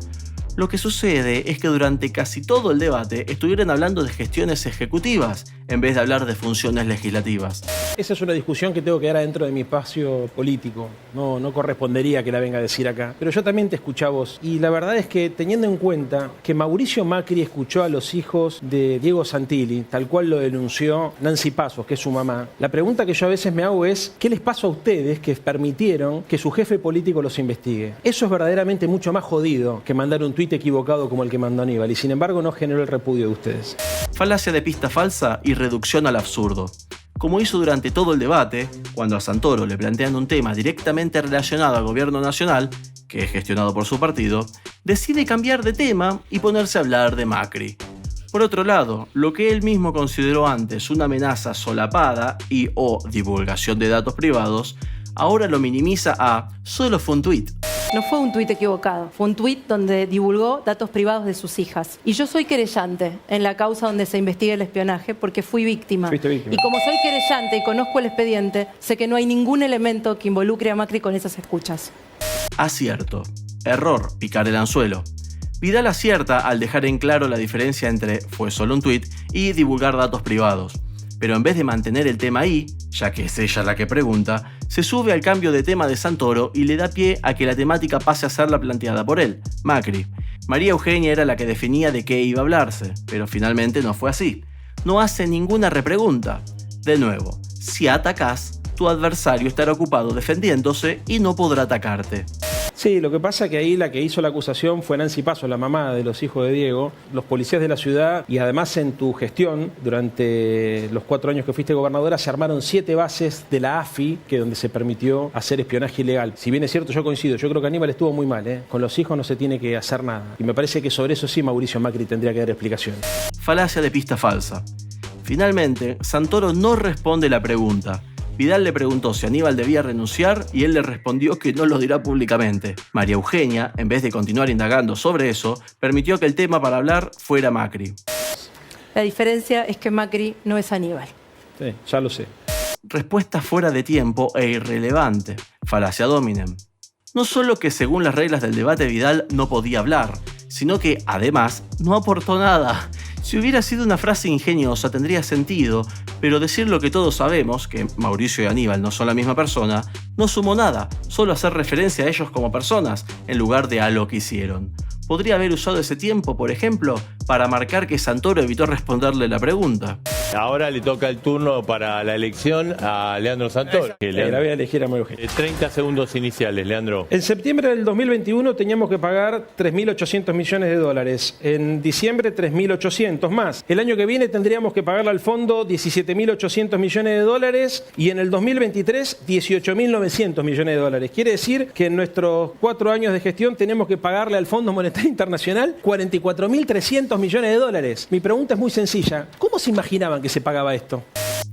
Lo que sucede es que durante casi todo el debate estuvieron hablando de gestiones ejecutivas, en vez de hablar de funciones legislativas. Esa es una discusión que tengo que dar adentro de mi espacio político. No correspondería que la venga a decir acá. Pero yo también te escuché a vos. Y la verdad es que teniendo en cuenta que Mauricio Macri escuchó a los hijos de Diego Santilli, tal cual lo denunció Nancy Pasos, que es su mamá, la pregunta que yo a veces me hago es, ¿qué les pasó a ustedes que permitieron que su jefe político los investigue? Eso es verdaderamente mucho más jodido que mandar un tuit equivocado como el que mandó Aníbal, y sin embargo no generó el repudio de ustedes. Falacia de pista falsa y reducción al absurdo. Como hizo durante todo el debate, cuando a Santoro le plantean un tema directamente relacionado al gobierno nacional, que es gestionado por su partido, decide cambiar de tema y ponerse a hablar de Macri. Por otro lado, lo que él mismo consideró antes una amenaza solapada y o divulgación de datos privados, ahora lo minimiza a solo fue un tuit. No fue un tuit equivocado, fue un tuit donde divulgó datos privados de sus hijas. Y yo soy querellante en la causa donde se investiga el espionaje porque fui víctima. Fuiste víctima. Y como soy querellante y conozco el expediente, sé que no hay ningún elemento que involucre a Macri con esas escuchas. Acierto. Error, picar el anzuelo. Vidal acierta al dejar en claro la diferencia entre fue solo un tuit y divulgar datos privados. Pero en vez de mantener el tema ahí, ya que es ella la que pregunta, se sube al cambio de tema de Santoro y le da pie a que la temática pase a ser la planteada por él, Macri. María Eugenia era la que definía de qué iba a hablarse, pero finalmente no fue así. No hace ninguna repregunta. De nuevo, si atacás, tu adversario estará ocupado defendiéndose y no podrá atacarte. Sí, lo que pasa es que ahí la que hizo la acusación fue Nancy Pasos, la mamá de los hijos de Diego. Los policías de la ciudad, y además en tu gestión, durante los 4 años que fuiste gobernadora, se armaron 7 bases de la AFI, que donde se permitió hacer espionaje ilegal. Si bien es cierto, yo coincido, yo creo que Aníbal estuvo muy mal, Con los hijos no se tiene que hacer nada. Y me parece que sobre eso sí Mauricio Macri tendría que dar explicaciones. Falacia de pista falsa. Finalmente, Santoro no responde la pregunta. Vidal le preguntó si Aníbal debía renunciar y él le respondió que no lo dirá públicamente. María Eugenia, en vez de continuar indagando sobre eso, permitió que el tema para hablar fuera Macri. La diferencia es que Macri no es Aníbal. Sí, ya lo sé. Respuesta fuera de tiempo e irrelevante. Falacia dominem. No solo que según las reglas del debate Vidal no podía hablar, sino que, además, no aportó nada. Si hubiera sido una frase ingeniosa tendría sentido, pero decir lo que todos sabemos, que Mauricio y Aníbal no son la misma persona, no sumó nada, solo hacer referencia a ellos como personas, en lugar de a lo que hicieron. Podría haber usado ese tiempo, por ejemplo, para marcar que Santoro evitó responderle la pregunta. Ahora le toca el turno para la elección a Leandro Santoro. La voy a elegir a María Eugenia. 30 segundos iniciales, Leandro. En septiembre del 2021 teníamos que pagar 3.800 millones de dólares. En diciembre 3.800 más. El año que viene tendríamos que pagarle al fondo 17.800 millones de dólares y en el 2023 18.900 millones de dólares. Quiere decir que en nuestros 4 años de gestión tenemos que pagarle al Fondo Monetario Internacional 44.300 millones de dólares. Mi pregunta es muy sencilla. ¿Cómo se imaginaban que se pagaba esto?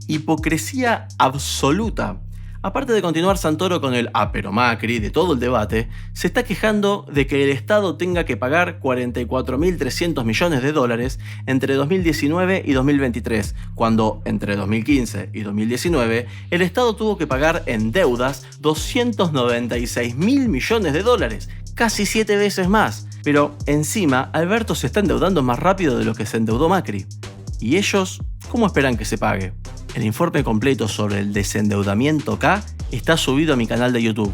Hipocresía absoluta. Aparte de continuar Santoro con el pero Macri de todo el debate, se está quejando de que el Estado tenga que pagar 44.300 millones de dólares entre 2019 y 2023, cuando entre 2015 y 2019 el Estado tuvo que pagar en deudas 296.000 millones de dólares, casi 7 veces más. Pero encima, Alberto se está endeudando más rápido de lo que se endeudó Macri. ¿Y ellos cómo esperan que se pague? El informe completo sobre el desendeudamiento K está subido a mi canal de YouTube.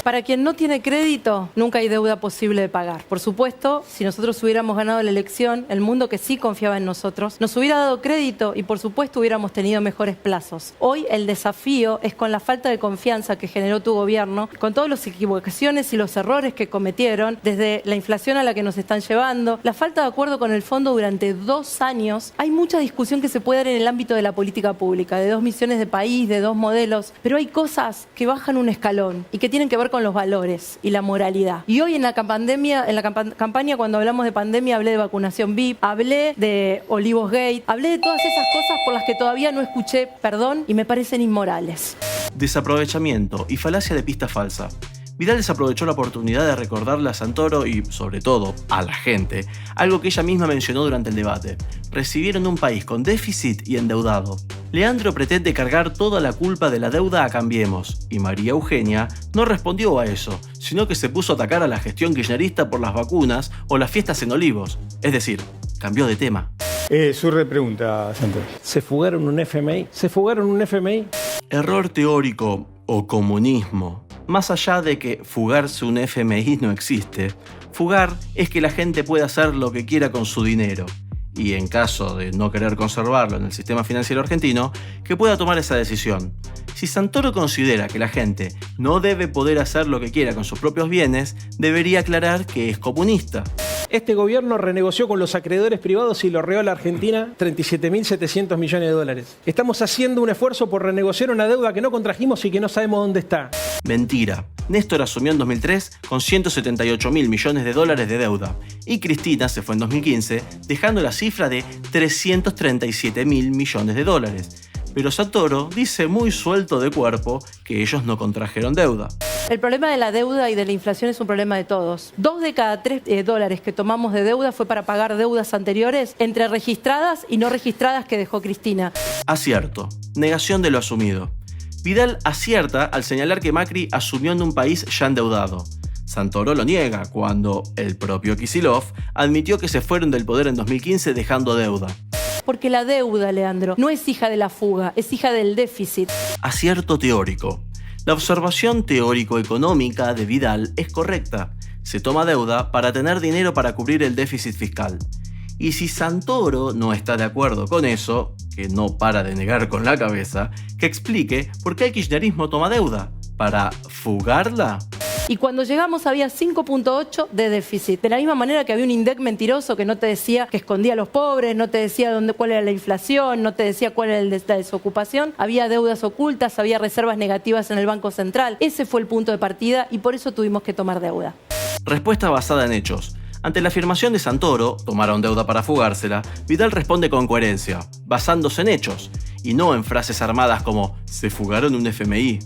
Para quien no tiene crédito, nunca hay deuda posible de pagar. Por supuesto, si nosotros hubiéramos ganado la elección, el mundo que sí confiaba en nosotros, nos hubiera dado crédito y por supuesto hubiéramos tenido mejores plazos. Hoy el desafío es con la falta de confianza que generó tu gobierno, con todas las equivocaciones y los errores que cometieron, desde la inflación a la que nos están llevando, la falta de acuerdo con el fondo durante 2 años. Hay mucha discusión que se puede dar en el ámbito de la política pública, de 2 misiones de país, de 2 modelos, pero hay cosas que bajan un escalón y que tienen que ver con los valores y la moralidad. Y hoy en la campaña, cuando hablamos de pandemia, hablé de vacunación VIP, hablé de Olivos Gate, hablé de todas esas cosas por las que todavía no escuché perdón y me parecen inmorales. Desaprovechamiento y falacia de pista falsa. Vidal desaprovechó la oportunidad de recordarle a Santoro y, sobre todo, a la gente, algo que ella misma mencionó durante el debate. Recibieron un país con déficit y endeudado. Leandro pretende cargar toda la culpa de la deuda a Cambiemos, y María Eugenia no respondió a eso, sino que se puso a atacar a la gestión kirchnerista por las vacunas o las fiestas en Olivos. Es decir, cambió de tema. Su repregunta, Santoro. ¿Se fugaron un FMI? ¿Se fugaron un FMI? Error teórico o comunismo. Más allá de que fugarse un FMI no existe, fugar es que la gente pueda hacer lo que quiera con su dinero. Y en caso de no querer conservarlo en el sistema financiero argentino, que pueda tomar esa decisión. Si Santoro considera que la gente no debe poder hacer lo que quiera con sus propios bienes, debería aclarar que es comunista. Este gobierno renegoció con los acreedores privados y lo reó a la Argentina 37.700 millones de dólares. Estamos haciendo un esfuerzo por renegociar una deuda que no contrajimos y que no sabemos dónde está. Mentira. Néstor asumió en 2003 con 178.000 millones de dólares de deuda y Cristina se fue en 2015 dejando la cifra de 337.000 millones de dólares. Pero Santoro dice muy suelto de cuerpo que ellos no contrajeron deuda. El problema de la deuda y de la inflación es un problema de todos. 2 de cada 3 dólares que tomamos de deuda fue para pagar deudas anteriores entre registradas y no registradas que dejó Cristina. Acierto. Negación de lo asumido. Vidal acierta al señalar que Macri asumió en un país ya endeudado. Santoro lo niega cuando el propio Kicillof admitió que se fueron del poder en 2015 dejando deuda. Porque la deuda, Leandro, no es hija de la fuga, es hija del déficit. Acierto teórico. La observación teórico-económica de Vidal es correcta. Se toma deuda para tener dinero para cubrir el déficit fiscal. Y si Santoro no está de acuerdo con eso, que no para de negar con la cabeza, que explique por qué el kirchnerismo toma deuda. ¿Para fugarla? Y cuando llegamos había 5.8 de déficit. De la misma manera que había un INDEC mentiroso que no te decía que escondía a los pobres, no te decía cuál era la inflación, no te decía cuál era la desocupación. Había deudas ocultas, había reservas negativas en el Banco Central. Ese fue el punto de partida y por eso tuvimos que tomar deuda. Respuesta basada en hechos. Ante la afirmación de Santoro, tomaron deuda para fugársela, Vidal responde con coherencia, basándose en hechos, y no en frases armadas como «se fugaron un FMI».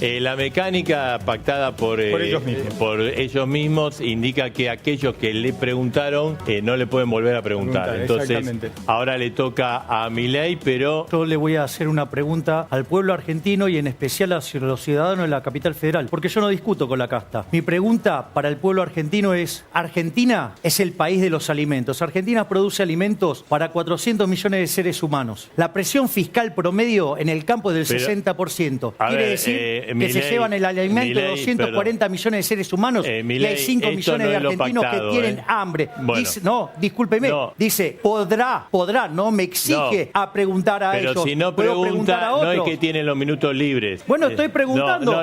La mecánica pactada por ellos mismos indica que aquellos que le preguntaron no le pueden volver a preguntar. Entonces, ahora le toca a Milei, pero... Yo le voy a hacer una pregunta al pueblo argentino y en especial a los ciudadanos de la capital federal, porque yo no discuto con la casta. Mi pregunta para el pueblo argentino es, ¿Argentina es el país de los alimentos? Argentina produce alimentos para 400 millones de seres humanos. La presión fiscal promedio en el campo es del 60%. Quiere decir que se llevan el alimento de 240 millones de seres humanos y hay 5 millones de argentinos que tienen hambre. Bueno, dice, no, discúlpeme, dice, podrá, no me exige a preguntar a ellos. Pero si no pregunta, no es que tienen los minutos libres. Bueno, estoy preguntando.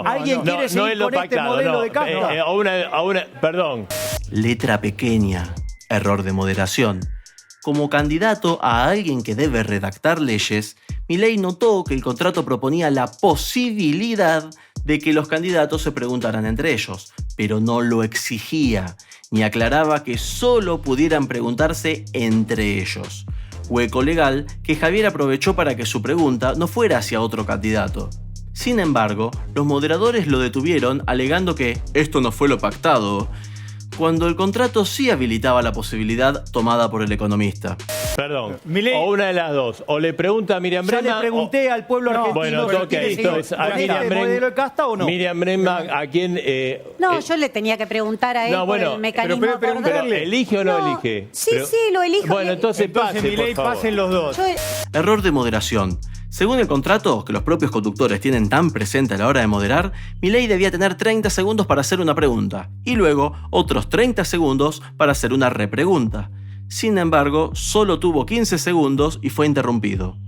¿Alguien quiere seguir con este modelo de casta? Perdón. Letra pequeña. Error de moderación. Como candidato a alguien que debe redactar leyes, Milei notó que el contrato proponía la posibilidad de que los candidatos se preguntaran entre ellos, pero no lo exigía, ni aclaraba que solo pudieran preguntarse entre ellos. Hueco legal que Javier aprovechó para que su pregunta no fuera hacia otro candidato. Sin embargo, los moderadores lo detuvieron alegando que esto no fue lo pactado, cuando el contrato sí habilitaba la posibilidad tomada por el economista. Perdón, Milei- o una de las dos. O le pregunta a Miriam Ya Bregman... le pregunté al pueblo argentino. Bueno, si ok, quiere seguir entonces a con Miriam este Bregman... modelo de casta o no. Miriam Bregman, ¿a quién...? No, yo le tenía que preguntar a él No, bueno, por el mecanismo pero puede acordado. Pero, ¿elige o no, elige? Sí, Pero- sí, lo elijo. Bueno, entonces pase, Milei, por favor. pasen los dos. Yo- Error de moderación. Según el contrato, que los propios conductores tienen tan presente a la hora de moderar, Milei debía tener 30 segundos para hacer una pregunta, y luego otros 30 segundos para hacer una repregunta. Sin embargo, solo tuvo 15 segundos y fue interrumpido.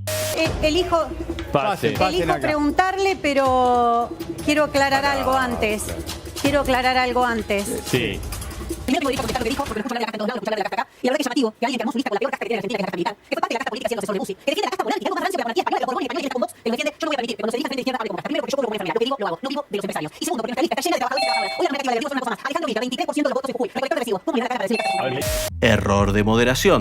elijo Pase. Pasen elijo acá. preguntarle, pero quiero aclarar algo antes. Sí. Primero tengo derecho a contestar lo que dijo, porque lo escucho hablar de la casta en todos lados, lo escucho hablar de la casta acá. Y la verdad que es llamativo que alguien que armó su lista con la peor casta que tiene la Argentina, que es la casta militar, que fue parte de la casta política siendo asesor de Bussi, que defiende la casta monárquica, algo más rancio que la monarquía española, de los Borbones españoles, y con Vox, que lo defiende, yo no voy a permitir que cuando se dirija frente de izquierda hable como casta. Primero porque yo cobro como una enfermedad, lo que digo lo hago, no vivo de los empresarios. Y segundo porque nuestra lista está llena de trabajadores y trabajadoras. Hoy la normativa de la es una cosa más. Alejandro Vilca, 23% de los votos en Jujuy, recolector de residuos. ¿Cómo le da la cara para decirle casta monárquica? Error de moderación.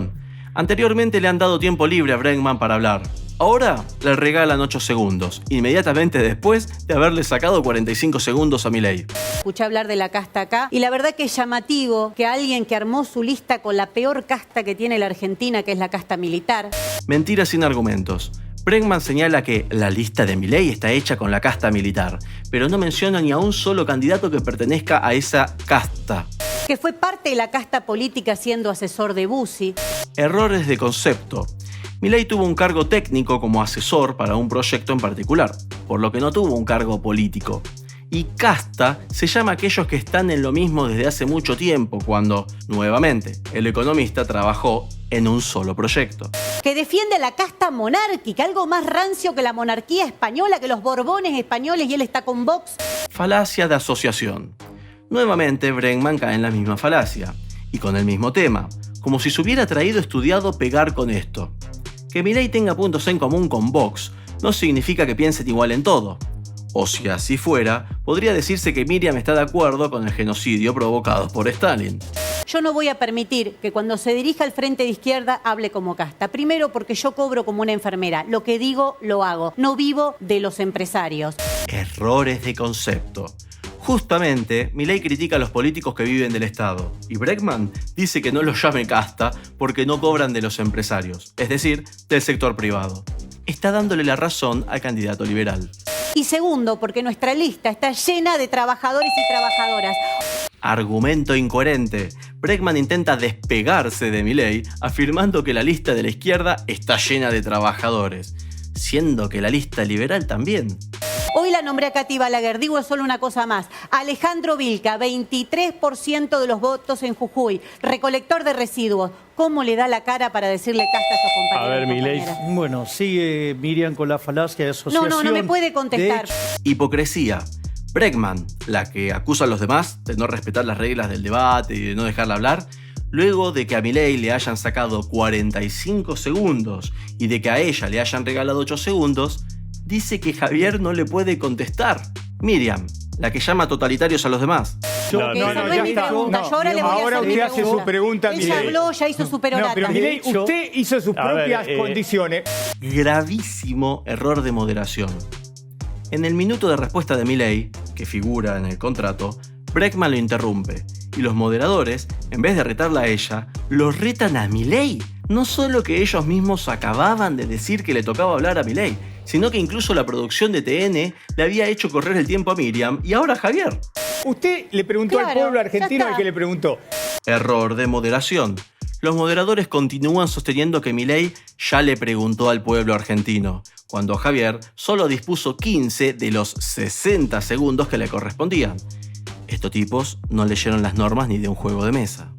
Anteriormente le han dado tiempo libre a Bregman para hablar. Ahora le regalan 8 segundos, inmediatamente después de haberle sacado 45 segundos a Milei. Escuché hablar de la casta acá y la verdad que es llamativo que alguien que armó su lista con la peor casta que tiene la Argentina, que es la casta militar. Mentira sin argumentos. Bregman señala que la lista de Milei está hecha con la casta militar, pero no menciona ni a un solo candidato que pertenezca a esa casta. Que fue parte de la casta política siendo asesor de Bussi. Errores de concepto. Milei tuvo un cargo técnico como asesor para un proyecto en particular, por lo que no tuvo un cargo político. Y casta se llama a aquellos que están en lo mismo desde hace mucho tiempo, cuando, nuevamente, el economista trabajó en un solo proyecto. Que defiende la casta monárquica, algo más rancio que la monarquía española, que los Borbones españoles, y él está con Vox. Falacia de asociación. Nuevamente, Bregman cae en la misma falacia, y con el mismo tema, como si se hubiera traído estudiado pegar con esto. Que Milei tenga puntos en común con Vox no significa que piensen igual en todo. O si así fuera, podría decirse que Miriam está de acuerdo con el genocidio provocado por Stalin. Yo no voy a permitir que cuando se dirija al frente de izquierda hable como casta. Primero porque yo cobro como una enfermera. Lo que digo, lo hago. No vivo de los empresarios. Errores de concepto. Justamente, Milei critica a los políticos que viven del Estado, y Bregman dice que no los llame casta porque no cobran de los empresarios, es decir, del sector privado. Está dándole la razón al candidato liberal. Y segundo, porque nuestra lista está llena de trabajadores y trabajadoras. Argumento incoherente. Bregman intenta despegarse de Milei afirmando que la lista de la izquierda está llena de trabajadores, siendo que la lista liberal también. Hoy la nombré a Katy Balaguer. Digo solo una cosa más. Alejandro Vilca, 23% de los votos en Jujuy. Recolector de residuos. ¿Cómo le da la cara para decirle casta a sus compañeros? A ver, y Milei. compañeras? Bueno, sigue Miriam con la falacia de asociación. No me puede De contestar. hecho, Hipocresía. Bregman, la que acusa a los demás de no respetar las reglas del debate y de no dejarla hablar, luego de que a Milei le hayan sacado 45 segundos y de que a ella le hayan regalado 8 segundos, dice que Javier no le puede contestar. Miriam, la que llama totalitarios a los demás. No, Esa no, es mi está. pregunta. No, Yo ahora le voy a ahora hacer mi usted hace pregunta. su pregunta, Él ya Milei. habló, ya hizo su No, perorata. pero Milei, hecho- usted hizo sus A ver, propias condiciones. Gravísimo error de moderación. En el minuto de respuesta de Milei, que figura en el contrato, Bregman lo interrumpe, y los moderadores, en vez de retarla a ella, los retan a Milei. No solo que ellos mismos acababan de decir que le tocaba hablar a Milei, sino que incluso la producción de TN le había hecho correr el tiempo a Miriam y ahora a Javier. Usted le preguntó al Claro, pueblo ya argentino está. al que le preguntó. Error de moderación. Los moderadores continúan sosteniendo que Milei ya le preguntó al pueblo argentino, cuando Javier solo dispuso 15 de los 60 segundos que le correspondían. Estos tipos no leyeron las normas ni de un juego de mesa.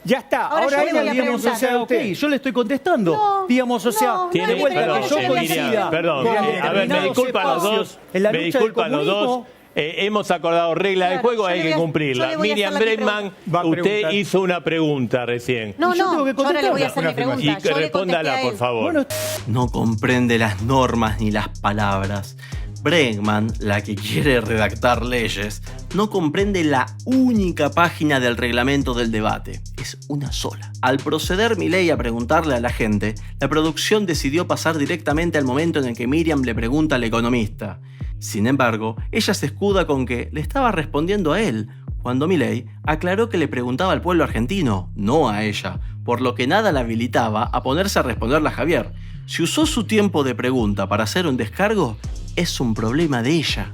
Ya está, Ahora ahora yo le voy a ella, digamos, preguntar. o sea, ok, usted. yo le estoy contestando. No, digamos, o sea, no, Tiene- de vuelta perdón, que yo Miriam, coincida perdón, con a ver, me determinados disculpan los espacios dos, en la me lucha del disculpan los dos. comunismo. Hemos acordado reglas de Claro, juego, yo hay le que voy a- yo cumplirla. le voy a Miriam hacer la Bregman, Va a usted preguntar. hizo una pregunta recién. No, Y yo tengo que yo ahora le voy a hacer mi contestar. pregunta. Y que Yo le respóndala, contesté a por él. favor. Bueno, No comprende las normas ni las palabras. Bregman, la que quiere redactar leyes, no comprende la única página del reglamento del debate. Es una sola. Al proceder Milei a preguntarle a la gente, la producción decidió pasar directamente al momento en el que Miriam le pregunta al economista. Sin embargo, ella se escuda con que le estaba respondiendo a él, cuando Milei aclaró que le preguntaba al pueblo argentino, no a ella, por lo que nada la habilitaba a ponerse a responderle a Javier. Si usó su tiempo de pregunta para hacer un descargo, es un problema de ella.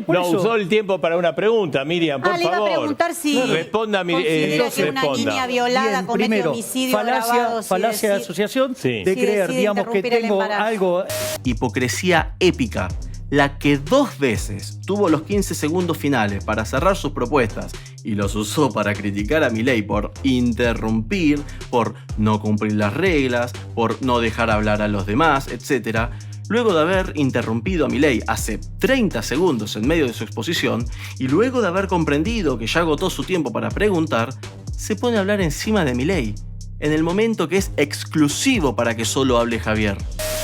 No usó el tiempo para una pregunta, Miriam, por le iba favor. a preguntar si responda, considera que una niña violada Bien, comete primero, homicidio agravado. falacia de asociación, Sí. de si creer, decide digamos, que interrumpir el tengo embarazo. algo... Hipocresía épica, la que 2 veces tuvo los 15 segundos finales para cerrar sus propuestas y los usó para criticar a Milei por interrumpir, por no cumplir las reglas, por no dejar hablar a los demás, etc. Luego de haber interrumpido a Milei hace 30 segundos en medio de su exposición y luego de haber comprendido que ya agotó su tiempo para preguntar, se pone a hablar encima de Milei, en el momento que es exclusivo para que solo hable Javier.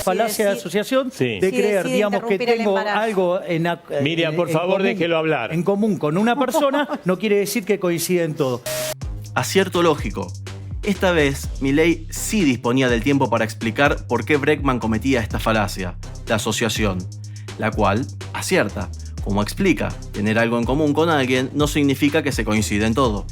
Falacia de asociación, Sí. de Si creer, decide digamos, que interrumpir el tengo embarazo. algo Miriam, por favor, déjelo hablar. En común con una persona, no quiere decir que coincide en todo. Acierto lógico. Esta vez, Milei sí disponía del tiempo para explicar por qué Bregman cometía esta falacia, la asociación, la cual acierta. Como explica, tener algo en común con alguien no significa que se coincida en todo.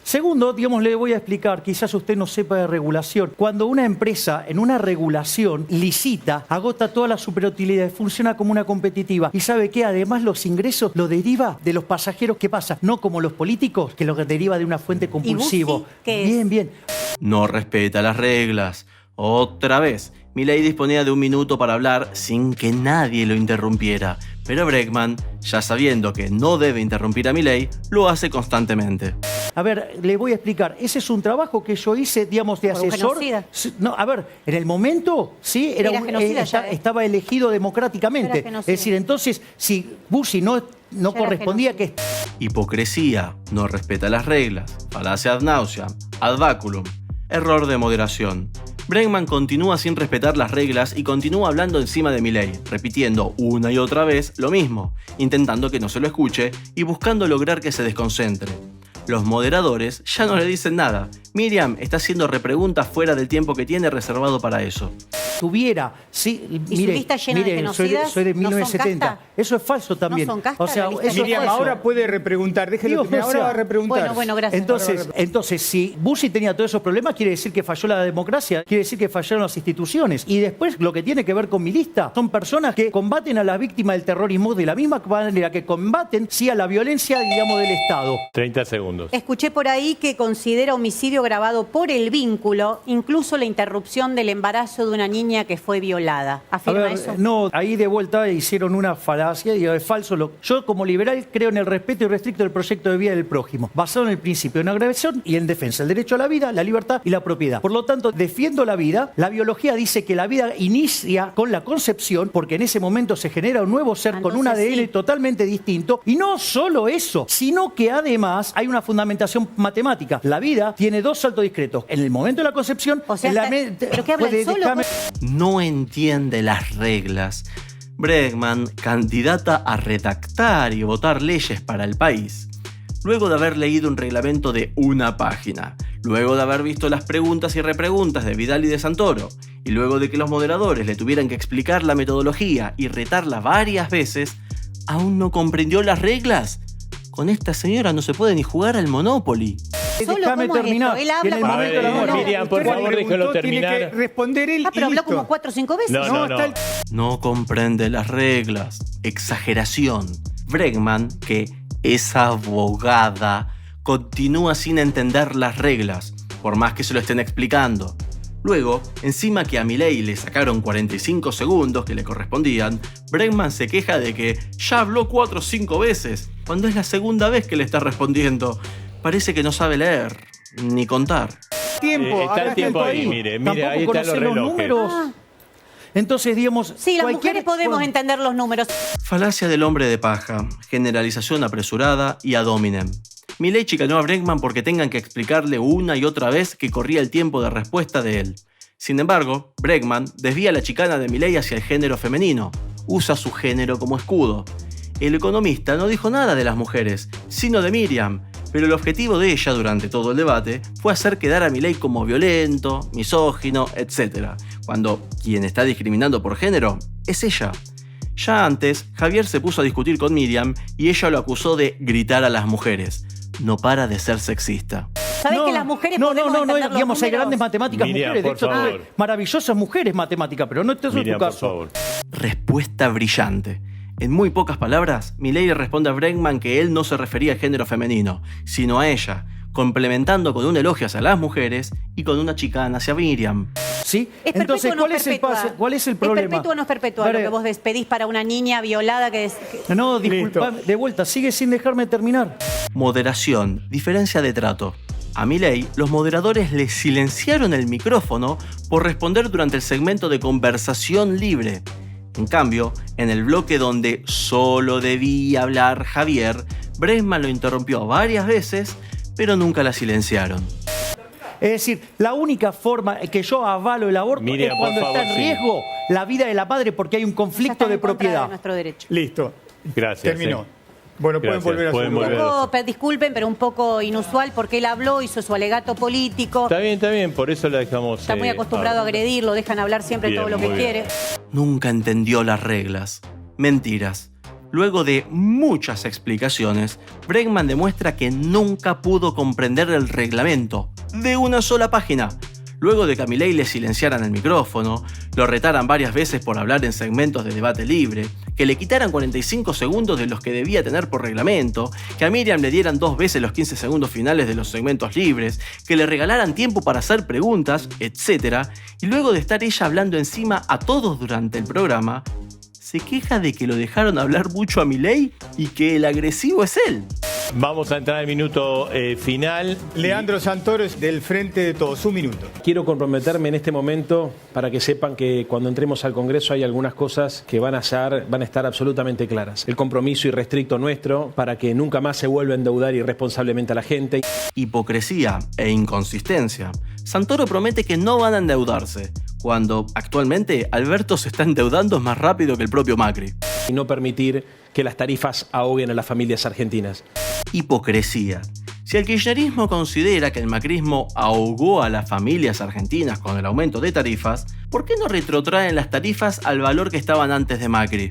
Segundo, digamos, le voy a explicar, quizás usted no sepa de regulación. Cuando una empresa en una regulación licita, agota todas las superutilidades, funciona como una competitiva y sabe que además los ingresos los deriva de los pasajeros. ¿Qué pasa? No como los políticos, que lo deriva de una fuente compulsiva. Bussi qué es? Bien, bien. No respeta las reglas. Otra vez, Milei disponía de 1 minuto para hablar sin que nadie lo interrumpiera. Pero Bregman, ya sabiendo que no debe interrumpir a Milei, lo hace constantemente. A ver, le voy a explicar. Ese es un trabajo que yo hice, digamos, de Como un asesor. genocida. Sí, no, a ver, en el momento, sí, Era genocida ya, ¿eh? estaba elegido democráticamente. Era genocida. Es decir, entonces, si Bussi no era correspondía que... Hipocresía, no respeta las reglas, falacia ad nauseam, ad baculum, error de moderación. Bregman continúa sin respetar las reglas y continúa hablando encima de Milei, repitiendo una y otra vez lo mismo, intentando que no se lo escuche y buscando lograr que se desconcentre. Los moderadores ya no le dicen nada. Miriam está haciendo repreguntas fuera del tiempo que tiene reservado para eso. Tuviera, sí, ¿Y su lista llena de genocidas soy de no son 1970. casta? Eso es falso también. ¿No son casta o sea, la lista eso es Miriam, falso. ahora puede repreguntar. Déjelo Dios, que o ahora sea, va a repreguntar. Bueno, gracias. Entonces, si Bussi tenía todos esos problemas, quiere decir que falló la democracia, quiere decir que fallaron las instituciones. Y después, lo que tiene que ver con mi lista, son personas que combaten a las víctimas del terrorismo de la misma manera que combaten, sí, a la violencia, digamos, del Estado. 30 segundos. Escuché por ahí que considera homicidio agravado por el vínculo, incluso la interrupción del embarazo de una niña que fue violada. A ¿Afirma ver, eso? no, ahí de vuelta hicieron una falacia y es falso. Yo como liberal creo en el respeto irrestricto del proyecto de vida del prójimo, basado en el principio de no agresión y en defensa del derecho a la vida, la libertad y la propiedad. Por lo tanto, defiendo la vida. La biología dice que la vida inicia con la concepción, porque en ese momento se genera un nuevo ser con un Entonces, ADN sí. totalmente distinto. Y no solo eso, sino que además hay una fundamentación matemática. La vida tiene 2 saltos discretos. En el momento de la concepción, O sea, en la ¿pero qué habla él solo? No entiende las reglas. Bregman, candidata a redactar y votar leyes para el país. Luego de haber leído un reglamento de 1 página, luego de haber visto las preguntas y repreguntas de Vidal y de Santoro, y luego de que los moderadores le tuvieran que explicar la metodología y retarla varias veces, ¿aún no comprendió las reglas? Con esta señora no se puede ni jugar al Monopoly. Solo, Déjame ¿cómo es terminar. esto? Él habla Y en el como- momento de la A ver, muerte. Miriam, por Usted le favor, déjelo preguntó, tiene terminar. que responder él pero y habló listo. como 4 o 5 veces. No. está el- No comprende las reglas. Exageración. Bregman, que es abogada, continúa sin entender las reglas, por más que se lo estén explicando. Luego, encima que a Milei le sacaron 45 segundos que le correspondían, Bregman se queja de que ya habló 4 o 5 veces, cuando es la segunda vez que le está respondiendo. Parece que no sabe leer, ni contar. Tiempo, Está acá el tiempo ahí, mire, Tampoco ahí están los conocer los relojes. números. Entonces, digamos... Sí, las cualquier- mujeres podemos bueno, entender los números. Falacia del hombre de paja, generalización apresurada y ad hominem. Milei chicaneó a Bregman porque tengan que explicarle una y otra vez que corría el tiempo de respuesta de él. Sin embargo, Bregman desvía la chicana de Milei hacia el género femenino, usa su género como escudo. El economista no dijo nada de las mujeres, sino de Miriam, pero el objetivo de ella durante todo el debate fue hacer quedar a Milei como violento, misógino, etc., cuando quien está discriminando por género es ella. Ya antes, Javier se puso a discutir con Miriam y ella lo acusó de gritar a las mujeres. No para de ser sexista. ¿Sabés que las mujeres podemos entender los digamos, hay números? grandes matemáticas Miriam, mujeres. De por hecho, favor. tuve maravillosas mujeres matemáticas, pero no este es Miriam, tu por caso. favor. Respuesta brillante. En muy pocas palabras, Milei le responde a Bregman que él no se refería al género femenino, sino a ella, complementando con un elogio hacia las mujeres y con una chicana hacia Miriam. ¿Sí? ¿Es Entonces, perpetua o no ¿cuál es el perpetua? pase? ¿Cuál es el problema? ¿Es perpetua o no es perpetua lo Dale. que vos despedís para una niña violada que es... No, disculpa, de vuelta, sigue sin dejarme terminar. Moderación, diferencia de trato. A Milei, los moderadores le silenciaron el micrófono por responder durante el segmento de conversación libre. En cambio, en el bloque donde solo debía hablar Javier, Bregman lo interrumpió varias veces, pero nunca la silenciaron. Es decir, la única forma que yo avalo el aborto Miriam, es cuando por favor, está en sí. riesgo la vida de la madre porque hay un Ya conflicto están de en contra propiedad. de nuestro derecho. Listo. Gracias. Terminó. Bueno, Gracias. pueden volver a su Pueden lugar. volver. Disculpen, pero un poco inusual porque él habló, hizo su alegato político. Está bien, por eso la dejamos. Está muy acostumbrado a agredir, lo dejan hablar siempre Bien, todo lo que muy bien. quiere. Nunca entendió las reglas. Mentiras. Luego de muchas explicaciones, Bregman demuestra que nunca pudo comprender el reglamento de una sola página. Luego de que a Milei le silenciaran el micrófono, lo retaran varias veces por hablar en segmentos de debate libre, que le quitaran 45 segundos de los que debía tener por reglamento, que a Miriam le dieran 2 veces los 15 segundos finales de los segmentos libres, que le regalaran tiempo para hacer preguntas, etc. Y luego de estar ella hablando encima a todos durante el programa, se queja de que lo dejaron hablar mucho a Milei y que el agresivo es él. Vamos a entrar al minuto final. Leandro Santoro es del Frente de Todos. Un minuto. Quiero comprometerme en este momento para que sepan que cuando entremos al Congreso hay algunas cosas que van a estar absolutamente claras. El compromiso irrestricto nuestro para que nunca más se vuelva a endeudar irresponsablemente a la gente. Hipocresía e inconsistencia. Santoro promete que no van a endeudarse, cuando actualmente Alberto se está endeudando más rápido que el propio Macri. Y no permitir que las tarifas ahoguen a las familias argentinas. Hipocresía. Si el kirchnerismo considera que el macrismo ahogó a las familias argentinas con el aumento de tarifas, ¿por qué no retrotraen las tarifas al valor que estaban antes de Macri?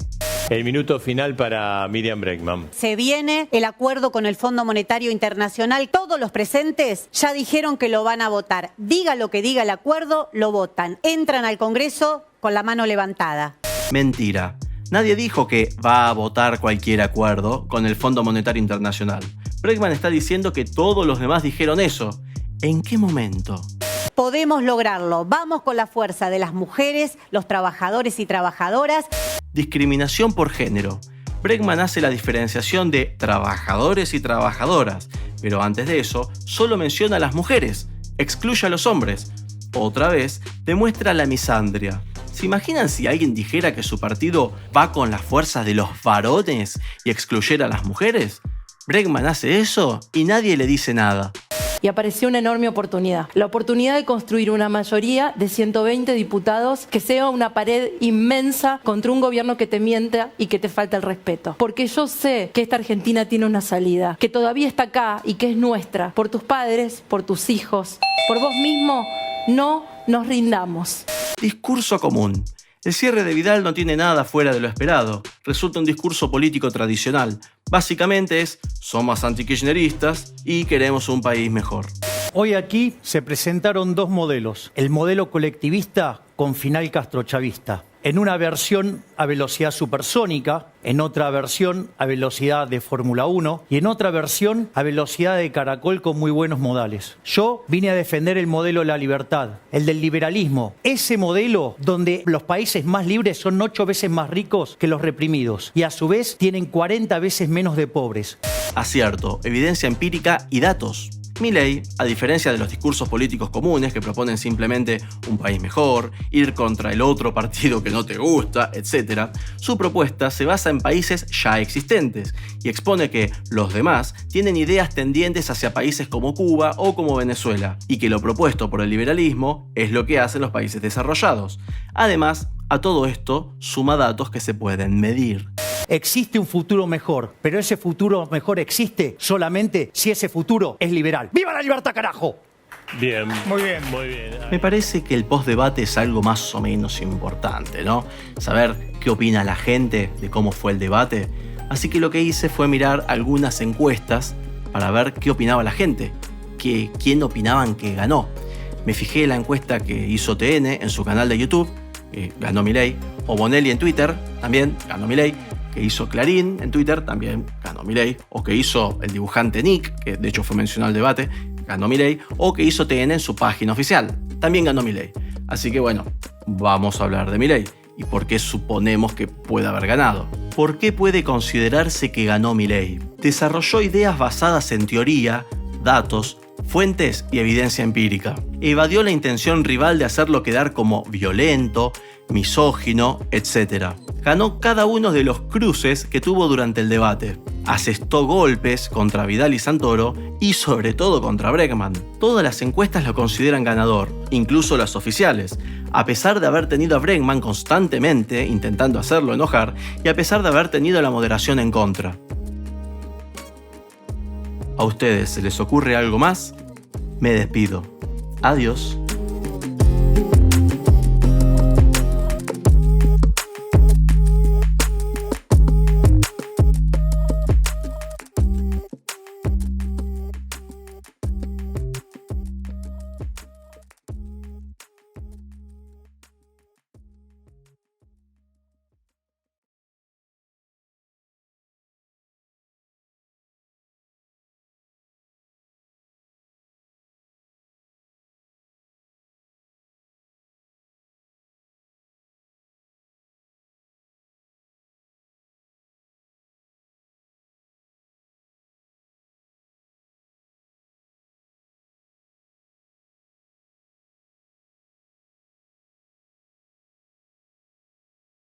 El minuto final para Miriam Bregman. Se viene el acuerdo con el Fondo Monetario Internacional. Todos los presentes ya dijeron que lo van a votar. Diga lo que diga el acuerdo, lo votan. Entran al Congreso con la mano levantada. Mentira. Nadie dijo que va a votar cualquier acuerdo con el Fondo Monetario Internacional. Bregman está diciendo que todos los demás dijeron eso. ¿En qué momento? Podemos lograrlo. Vamos con la fuerza de las mujeres, los trabajadores y trabajadoras. Discriminación por género. Bregman hace la diferenciación de trabajadores y trabajadoras, pero antes de eso, solo menciona a las mujeres, excluye a los hombres. Otra vez, demuestra la misandria. ¿Se imaginan si alguien dijera que su partido va con las fuerzas de los varones y excluyera a las mujeres? Bregman hace eso y nadie le dice nada. Y apareció una enorme oportunidad. La oportunidad de construir una mayoría de 120 diputados que sea una pared inmensa contra un gobierno que te mienta y que te falta el respeto. Porque yo sé que esta Argentina tiene una salida, que todavía está acá y que es nuestra. Por tus padres, por tus hijos, por vos mismo, no nos rindamos. Discurso común. El cierre de Vidal no tiene nada fuera de lo esperado. Resulta un discurso político tradicional. Básicamente es, somos antikirchneristas y queremos un país mejor. Hoy aquí se presentaron dos modelos. El modelo colectivista con final castrochavista. En una versión a velocidad supersónica, en otra versión a velocidad de Fórmula 1 y en otra versión a velocidad de caracol con muy buenos modales. Yo vine a defender el modelo de la libertad, el del liberalismo. Ese modelo donde los países más libres son 8 veces más ricos que los reprimidos y a su vez tienen 40 veces menos de pobres. Acierto, evidencia empírica y datos. Milei, a diferencia de los discursos políticos comunes que proponen simplemente un país mejor, ir contra el otro partido que no te gusta, etc., su propuesta se basa en países ya existentes y expone que los demás tienen ideas tendientes hacia países como Cuba o como Venezuela, y que lo propuesto por el liberalismo es lo que hacen los países desarrollados. Además, a todo esto suma datos que se pueden medir. Existe un futuro mejor, pero ese futuro mejor existe solamente si ese futuro es liberal. ¡Viva la libertad, carajo! Bien. Muy bien. Muy bien. Me parece que el postdebate es algo más o menos importante, ¿no? Saber qué opina la gente de cómo fue el debate. Así que lo que hice fue mirar algunas encuestas para ver qué opinaba la gente, quién opinaban que ganó. Me fijé en la encuesta que hizo TN en su canal de YouTube, ganó Milei, o Bonelli en Twitter, también ganó Milei, que hizo Clarín en Twitter, también ganó Milei, o que hizo el dibujante Nick, que de hecho fue mencionado en el debate, ganó Milei, o que hizo TN en su página oficial, también ganó Milei. Así que bueno, vamos a hablar de Milei y por qué suponemos que puede haber ganado. ¿Por qué puede considerarse que ganó Milei? Desarrolló ideas basadas en teoría, datos, fuentes y evidencia empírica. Evadió la intención rival de hacerlo quedar como violento, misógino, etc. Ganó cada uno de los cruces que tuvo durante el debate. Asestó golpes contra Vidal y Santoro y sobre todo contra Bregman. Todas las encuestas lo consideran ganador, incluso las oficiales, a pesar de haber tenido a Bregman constantemente intentando hacerlo enojar y a pesar de haber tenido la moderación en contra. ¿A ustedes se les ocurre algo más? Me despido. Adiós.